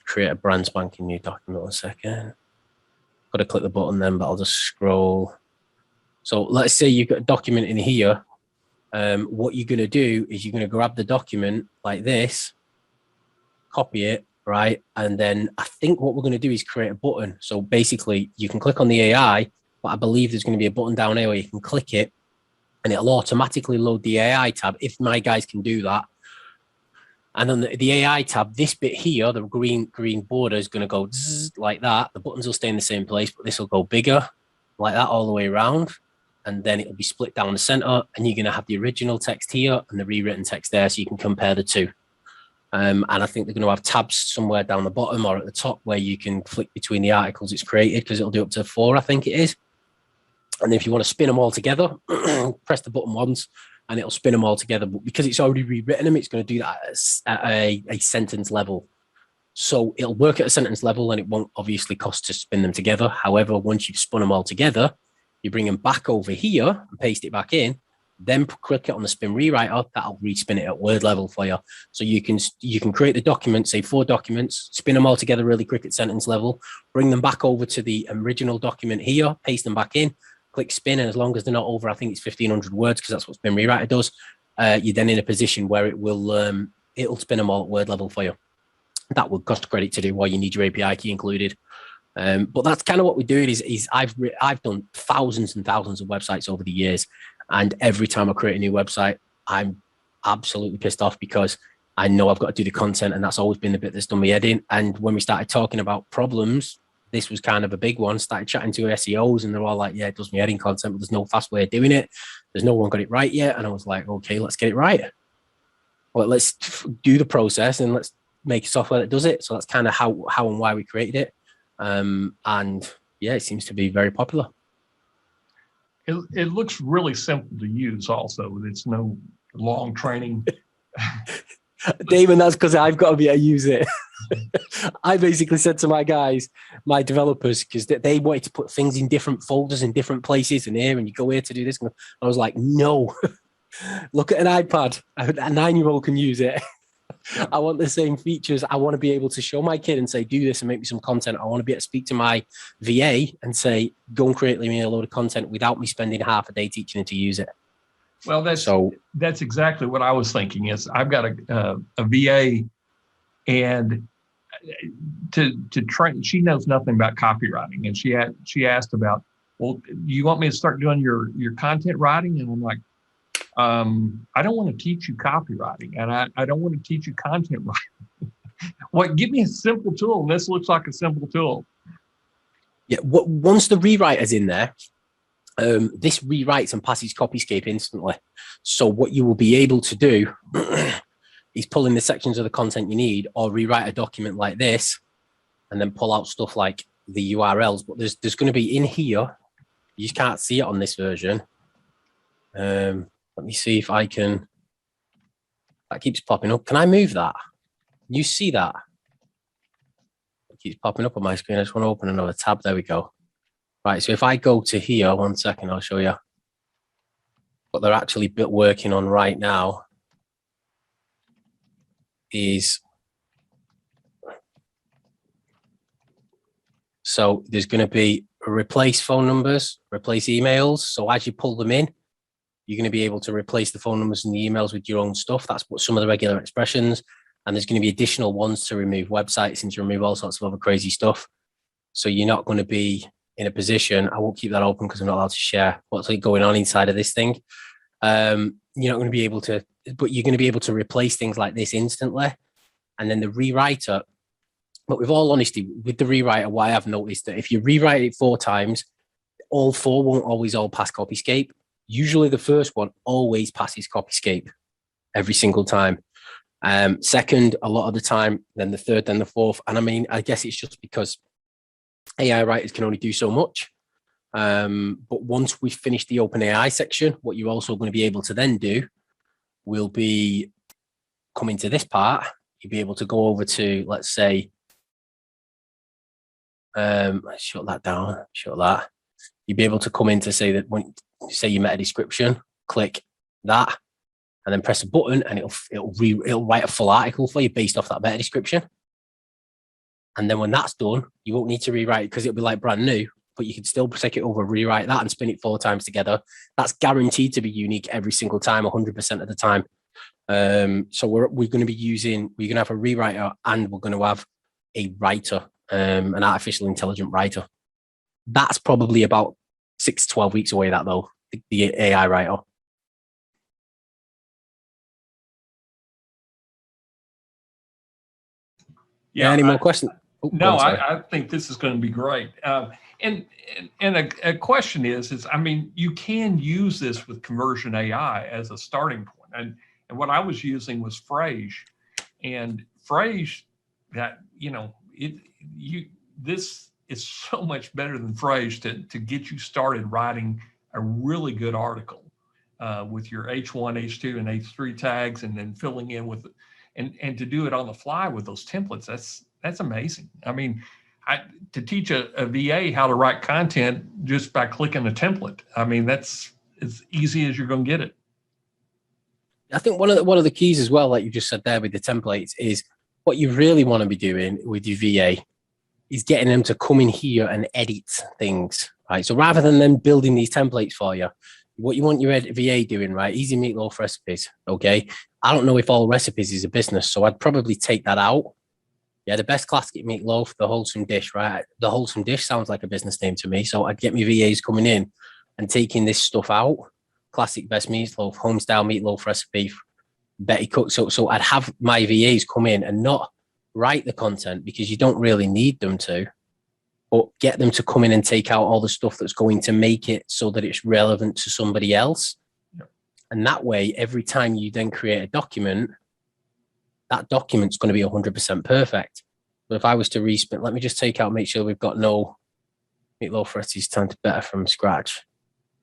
create a brand spanking new document. 1 second. Got to click the button then, but I'll just scroll. So let's say you've got a document in here. What you're going to do is you're going to grab the document like this, copy it, right? And then I think what we're going to do is create a button. So basically you can click on the AI, but I believe there's going to be a button down here where you can click it and it'll automatically load the AI tab if my guys can do that. And on the AI tab, this bit here, the green border is going to go zzz, like that. The buttons will stay in the same place, but this will go bigger like that all the way around. And then it'll be split down the center, and you're going to have the original text here and the rewritten text there, so you can compare the two. And I think they're going to have tabs somewhere down the bottom or at the top where you can flick between the articles it's created, because it'll do up to 4, I think it is. And if you want to spin them all together, press the button once and it'll spin them all together. But because it's already rewritten them, it's going to do that at a sentence level. So it'll work at a sentence level and it won't obviously cost to spin them together. However, once you've spun them all together, you bring them back over here and paste it back in, then click it on the spin rewriter. That'll respin it at word level for you. So you can create the document, say 4 documents, spin them all together really quick at sentence level, bring them back over to the original document here, paste them back in, click spin, and as long as they're not over, I think it's 1,500 words, because that's what spin rewriter does, you're then in a position where it will it'll spin them all at word level for you. That would cost credit to do while you need your API key included. But that's kind of what we're doing. Is I've done thousands and thousands of websites over the years, and every time I create a new website, I'm absolutely pissed off because I know I've got to do the content, and that's always been the bit that's done my head in. And when we started talking about problems, this was kind of a big one. Started chatting to SEOs, and they're all like, "Yeah, it does my head in content, but there's no fast way of doing it. There's no one got it right yet." And I was like, "Okay, let's get it right. Well, let's do the process and let's make software that does it." So that's kind of how and why we created it. And yeah, it seems to be very popular. It looks really simple to use also. It's no long training. Damon, that's because I've got to be able to use it. I basically said to my guys, my developers, because they wanted to put things in different folders in different places and here, and you go here to do this. And I was like, no, look at an iPad. A 9-year-old can use it. I want the same features. I want to be able to show my kid and say, do this and make me some content. I want to be able to speak to my VA and say, go and create me a load of content without me spending half a day teaching him to use it. Well, that's exactly what I was thinking. Is I've got a VA, and to train, she knows nothing about copywriting, and she asked about, well, you want me to start doing your content writing? And I'm like, I don't want to teach you copywriting, and I don't want to teach you content writing. What? Give me a simple tool, and this looks like a simple tool. Yeah. Once the rewriter's in there, this rewrites and passes Copyscape instantly. So what you will be able to do is pull in the sections of the content you need, or rewrite a document like this, and then pull out stuff like the URLs. But there's going to be in here, You just can't see it on this version. Let me see if I can. That keeps popping up. Can I move that? You see that? It keeps popping up on my screen. I just want to open another tab. There we go. Right. So if I go to here, 1 second, I'll show you what they're actually working on right now is. So there's going to be replace phone numbers, replace emails. So as you pull them in, you're going to be able to replace the phone numbers and the emails with your own stuff. That's what some of the regular expressions. And there's going to be additional ones to remove websites and to remove all sorts of other crazy stuff. So you're not going to be in a position, I won't keep that open because I'm not allowed to share what's going on inside of this thing. You're not going to be able to, but you're going to be able to replace things like this instantly. And then the rewriter, but with all honesty, with the rewriter, what I have noticed that if you rewrite it 4 times, all 4 won't always all pass Copyscape. Usually the first one always passes Copyscape every single time. Second, a lot of the time, then the third, then the fourth. And I mean, I guess it's just because AI writers can only do so much. But once we finish the OpenAI section, what you're also going to be able to then do will be coming to this part. You'll be able to go over to, let's say, shut that down, shut that. You'll be able to come in to say that when say your meta description, click that, and then press a button, and it'll write a full article for you based off that meta description. And then when that's done, you won't need to rewrite it because it'll be like brand new. But you can still take it over, rewrite that, and spin it 4 times together. That's guaranteed to be unique every single time, 100% of the time. So we're going to be using, we're going to have a rewriter, and we're going to have a writer, an artificial intelligent writer. That's probably about 6 to 12 weeks away, that though, the AI writer. Yeah. Any more questions? Oh, no, I think this is going to be great. And a question is, I mean, you can use this with Conversion AI as a starting point. And what I was using was Phrase, and Phrase, that, you know, this is so much better than Phrase to get you started writing a really good article with your H1, H2, and H3 tags, and then filling in with, and to do it on the fly with those templates. That's amazing. I mean, to teach a VA how to write content just by clicking a template, I mean, that's as easy as you're going to get it. I think one of the keys as well, like you just said there with the templates, is what you really want to be doing with your VA is getting them to come in here and edit things, right? So rather than them building these templates for you, what you want your VA doing, right? Easy meatloaf recipes, okay? I don't know if all recipes is a business, so I'd probably take that out. Yeah, the best classic meatloaf, the wholesome dish, right? The wholesome dish sounds like a business name to me. So I'd get my VAs coming in and taking this stuff out. Classic best meatloaf, home style meatloaf recipe, Betty Cook. So I'd have my VAs come in and not write the content because you don't really need them to, but get them to come in and take out all the stuff that's going to make it so that it's relevant to somebody else. Yep. And that way, every time you then create a document, that document's going to be 100% perfect. But if I was to respin, let me just take out, make sure we've got no meatloaf recipes time to better from scratch.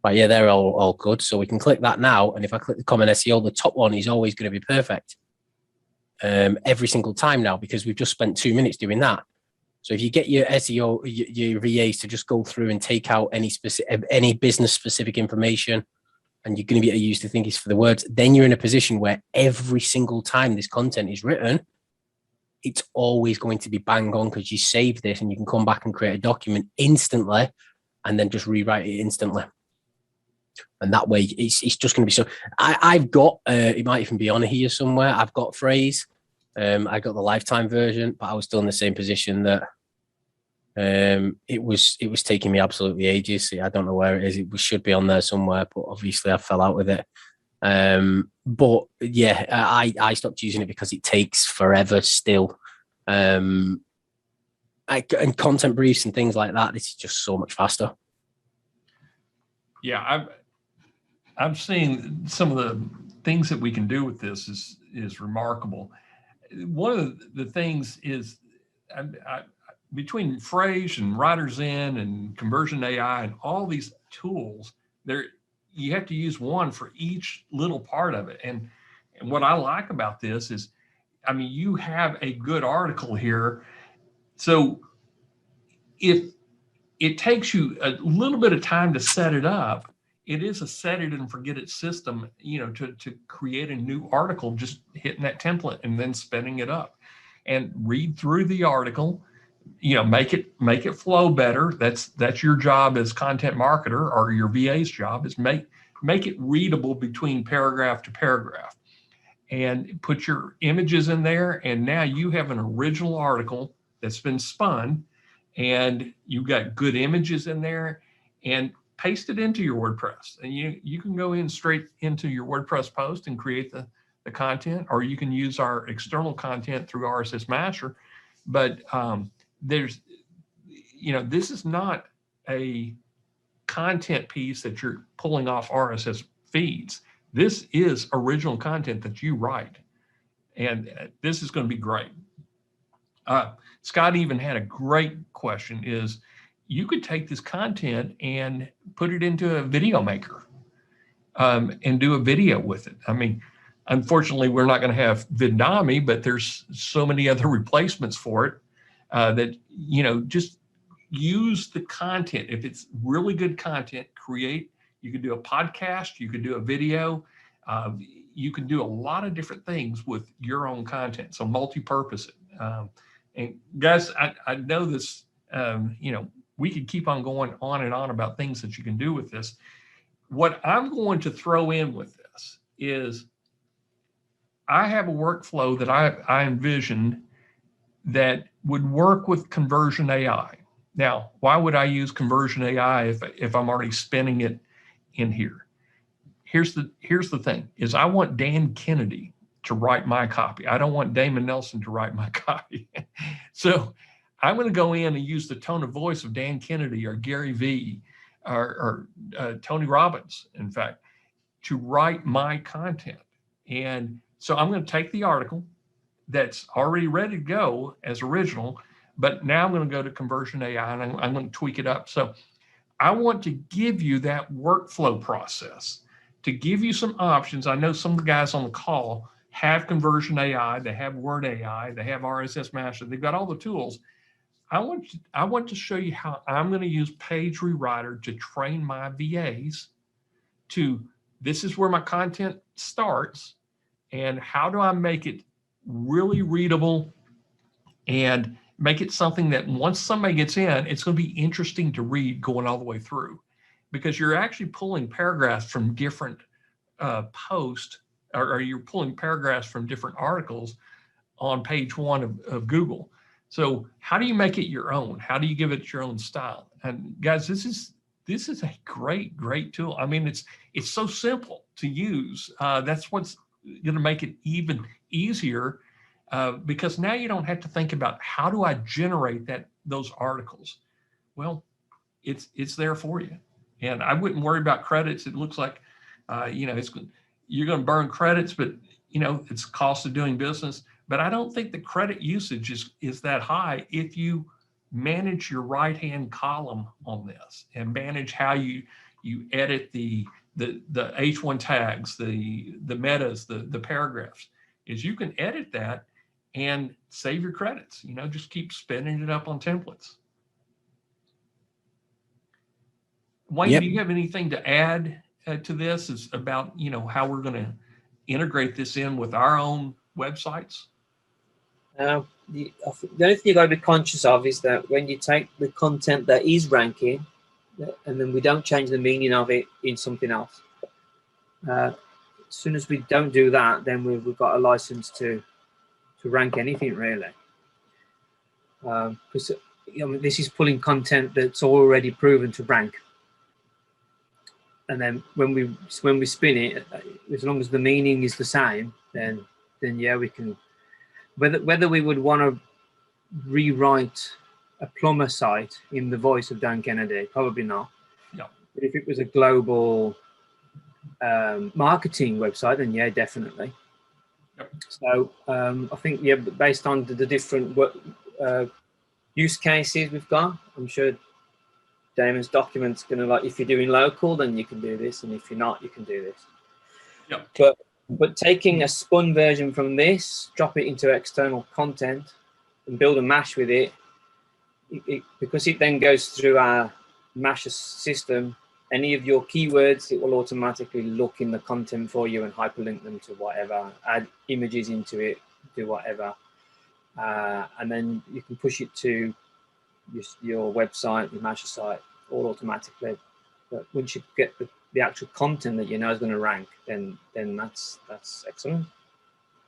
Right, yeah, they're all good. So we can click that now. And if I click the common SEO, the top one is always going to be perfect every single time now, because we've just spent 2 minutes doing that. So if you get your SEO, your VAs to just go through and take out any business specific information, and you're going to be used to think it's for the words, then you're in a position where every single time this content is written, it's always going to be bang on because you save this and you can come back and create a document instantly and then just rewrite it instantly. And that way it's just going to be so. I've got, it might even be on here somewhere. I've got Phrase. I got the lifetime version, but I was still in the same position that it was taking me absolutely ages. I don't know where it is. It should be on there somewhere, but obviously I fell out with it. But yeah, I stopped using it because it takes forever still. And content briefs and things like that, this is just so much faster. Yeah, I've seen some of the things that we can do with this is remarkable. One of the things is between Phrase and Writer's Inn and Conversion AI and all these tools, you have to use one for each little part of it. And what I like about this is, I mean, you have a good article here. So if it takes you a little bit of time to set it up, it is a set it and forget it system, you know, to create a new article, just hitting that template and then spinning it up and read through the article, you know, make it flow better. That's your job as content marketer, or your VA's job, is make it readable between paragraph to paragraph, and put your images in there. And now you have an original article that's been spun, and you've got good images in there, and paste it into your WordPress. And you can go in straight into your WordPress post and create the content, or you can use our external content through RSS Master. But there's, you know, this is not a content piece that you're pulling off RSS feeds. This is original content that you write. And this is going to be great. Scott even had a great question, is you could take this content and put it into a video maker and do a video with it. I mean, unfortunately, we're not going to have Vidnami, but there's so many other replacements for it that, you know, just use the content. If it's really good content, you could do a podcast, you could do a video, you can do a lot of different things with your own content. So multi-purpose it. And guys, I know this, you know, we could keep on going on and on about things that you can do with this. What I'm going to throw in with this is I have a workflow that I envisioned that would work with Conversion AI. Now, why would I use Conversion AI if I'm already spinning it in here? Here's the thing, is I want Dan Kennedy to write my copy. I don't want Damon Nelson to write my copy. So I'm going to go in and use the tone of voice of Dan Kennedy or Gary Vee or Tony Robbins, in fact, to write my content. And so I'm going to take the article that's already ready to go as original, but now I'm going to go to Conversion AI and I'm going to tweak it up. So I want to give you that workflow process, to give you some options. I know some of the guys on the call have Conversion AI, they have Word AI, they have RSS Master, they've got all the tools. I want to show you how I'm going to use Page Rewriter to train my VAs to, this is where my content starts, and how do I make it really readable and make it something that once somebody gets in, it's going to be interesting to read going all the way through, because you're actually pulling paragraphs from different posts, or you're pulling paragraphs from different articles on page one of Google. So how do you make it your own? How do you give it your own style? And guys, this is a great tool. I mean, it's so simple to use. That's what's going to make it even easier, because now you don't have to think about, how do I generate those articles? Well, it's there for you. And I wouldn't worry about credits. It looks like, you know, you're going to burn credits, but you know, it's cost of doing business. But I don't think the credit usage is that high if you manage your right-hand column on this and manage how you edit the H1 tags, the metas, the paragraphs. Is you can edit that and save your credits. You know, just keep spinning it up on templates. Wayne, Yep. do you have anything to add to this? Is about, you know, how we're going to integrate this in with our own websites? The only thing you got to be conscious of is that when you take the content that is ranking, and then we don't change the meaning of it in something else. As soon as we don't do that, then we've got a license to rank anything, really. Because I mean, this is pulling content that's already proven to rank. And then when we spin it, as long as the meaning is the same, then yeah, we can. Whether we would want to rewrite a plumber site in the voice of Dan Kennedy, probably not. Yeah. But if it was a global marketing website, then yeah, definitely. Yep. So I think, yeah, based on the different use cases we've got. I'm sure Damon's document's going to, like, if you're doing local, then you can do this, and if you're not, you can do this. Yep. But taking a spun version from this, drop it into external content, and build a mash with it, because it then goes through our mash system. Any of your keywords, it will automatically look in the content for you and hyperlink them to whatever, add images into it, do whatever. And then you can push it to your website, your masher site, all automatically. But once you get the actual content that you know is going to rank, then that's excellent.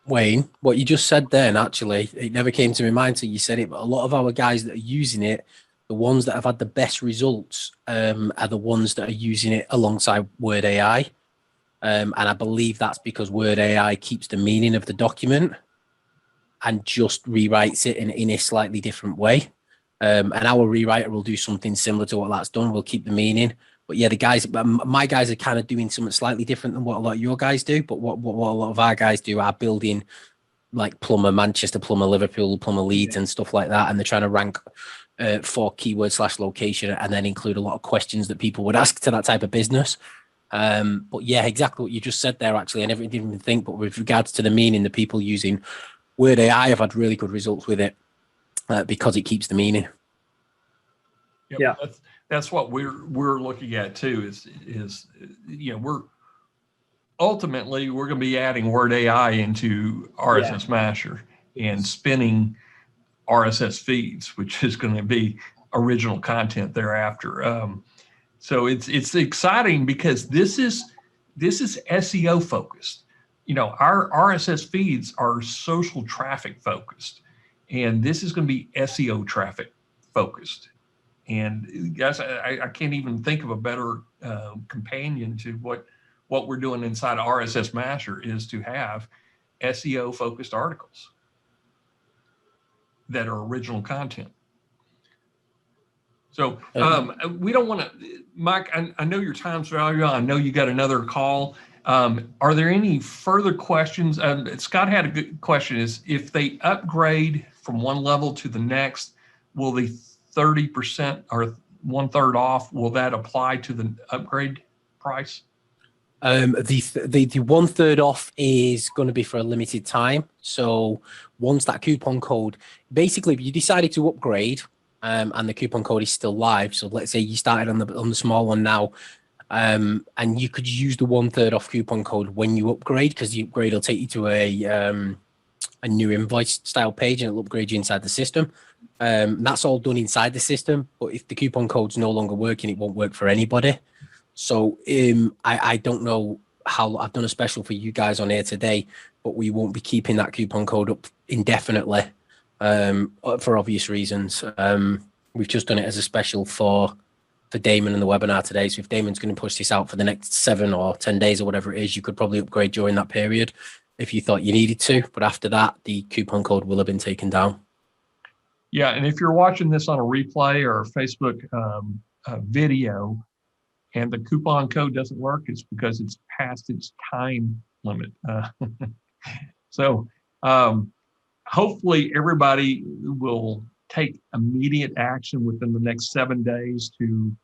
Wayne, what you just said then, actually, it never came to my mind till you said it, but a lot of our guys that are using it, the ones that have had the best results are the ones that are using it alongside Word AI. And I believe that's because Word AI keeps the meaning of the document and just rewrites it in a slightly different way. And our rewriter will do something similar to what that's done. We'll keep the meaning. But yeah, my guys are kind of doing something slightly different than what a lot of your guys do. But what a lot of our guys do are building like Plumber Manchester, Plumber Liverpool, Plumber Leeds and stuff like that. And they're trying to rank for keyword/location and then include a lot of questions that people would ask to that type of business. But yeah, exactly what you just said there, actually. I never didn't even think, but with regards to the meaning, the people using Word AI have had really good results with it because it keeps the meaning. Yep, yeah, that's what we're looking at too. Is we're ultimately going to be adding Word AI into RSS Masher and spinning RSS feeds, which is going to be original content thereafter. So it's exciting because this is SEO focused. Our RSS feeds are social traffic focused, and this is going to be SEO traffic focused. And guys, I can't even think of a better companion to what we're doing inside RSS Masher is to have SEO focused articles that are original content. So we don't want to, Mike, I know your time's valuable. I know you got another call. Are there any further questions? Scott had a good question, is if they upgrade from one level to the next, will the 30% or 1/3 off, will that apply to the upgrade price? The 1/3 off is going to be for a limited time. So once that coupon code, basically, if you decided to upgrade, and the coupon code is still live. So let's say you started on the small one now, and you could use the 1/3 off coupon code when you upgrade, because the upgrade will take you to a new invoice style page and it'll upgrade you inside the system. That's all done inside the system. But if the coupon code's no longer working, it won't work for anybody. So I don't know how. I've done a special for you guys on here today, but we won't be keeping that coupon code up indefinitely for obvious reasons. We've just done it as a special for Damon and the webinar today. So if Damon's going to push this out for the next 7 or 10 days or whatever it is, you could probably upgrade during that period if you thought you needed to. But after that, the coupon code will have been taken down. Yeah, and if you're watching this on a replay or a Facebook video, and the coupon code doesn't work, it's because it's past its time limit. So hopefully everybody will take immediate action within the next 7 days to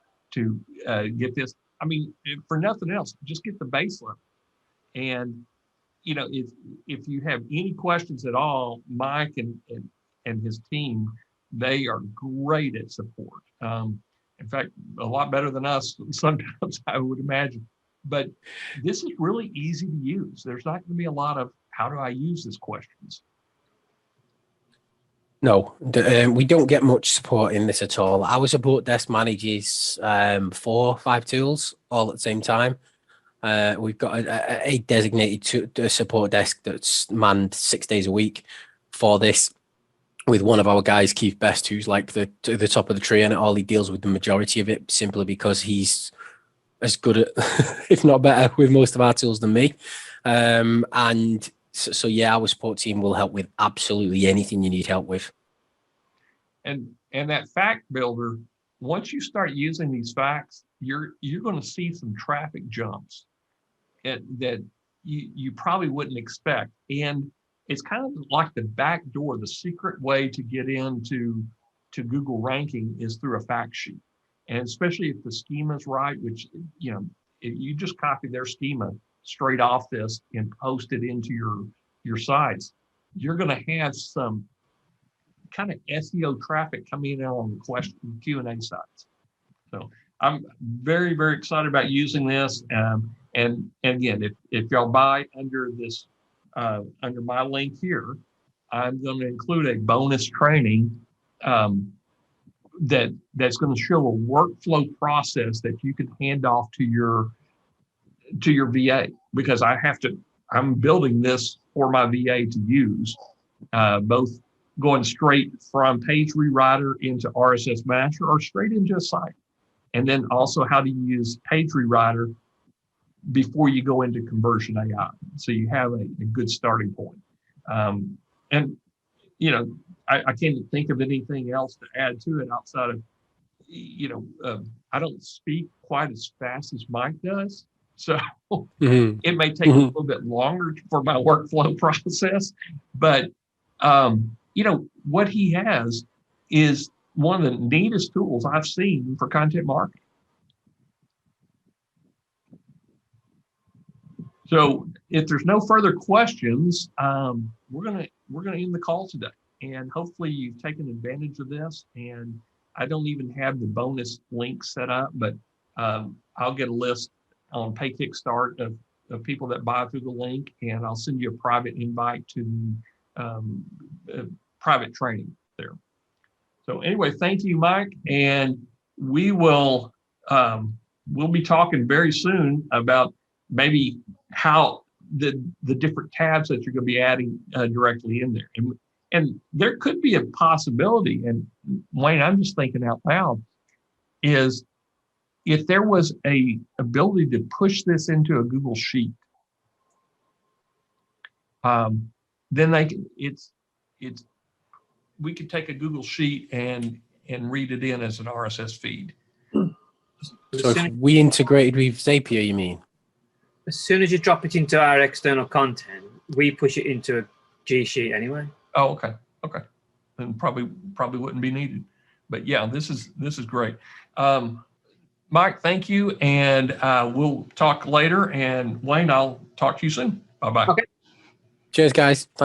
get this. I mean, for nothing else, just get the base level. And if you have any questions at all, Mike and his team, they are great at support. In fact, a lot better than us sometimes, I would imagine. But this is really easy to use. There's not going to be a lot of how do I use this questions. No, we don't get much support in this at all. Our support desk manages 4 or 5 tools all at the same time. We've got a designated support desk that's manned 6 days a week for this, with one of our guys, Keith Best, who's like the top of the tree, and all he deals with the majority of it simply because he's as good at, if not better, with most of our tools than me. And so yeah, our support team will help with absolutely anything you need help with. And that fact builder, once you start using these facts, you're going to see some traffic jumps that you probably wouldn't expect. And it's kind of like the back door, the secret way to get into to Google ranking is through a fact sheet. And especially if the schema is right, which, you know, if you just copy their schema straight off this and post it into your sites, you're going to have some kind of SEO traffic coming in on the question Q&A sites. So I'm very, very excited about using this. And again, if y'all buy under this, under my link here, I'm going to include a bonus training that's going to show a workflow process that you can hand off to your VA, because I'm building this for my VA to use, both going straight from Page Rewriter into RSS Master or straight into a site. And then also how to use Page Rewriter before you go into Conversion AI. So you have a good starting point. And, you know, I can't think of anything else to add to it outside of, you know, I don't speak quite as fast as Mike does. So it may take a little bit longer for my workflow process, but, you know, what he has is one of the neatest tools I've seen for content marketing. So if there's no further questions, we're gonna end the call today, and hopefully you've taken advantage of this. And I don't even have the bonus link set up, but I'll get a list on Pay Kickstart of people that buy through the link, and I'll send you a private invite to private training there. So anyway, thank you, Mike, and we will we'll be talking very soon about maybe how the different tabs that you're going to be adding directly in there. And there could be a possibility, and Wayne, I'm just thinking out loud, is if there was a ability to push this into a Google Sheet, then we could take a Google Sheet and read it in as an RSS feed. So if we integrated with Zapier, you mean? As soon as you drop it into our external content, we push it into a G Sheet anyway. Oh, okay. Okay. Then probably wouldn't be needed. But yeah, this is great. Mike, thank you. And we'll talk later. And Wayne, I'll talk to you soon. Bye-bye. Okay. Cheers, guys.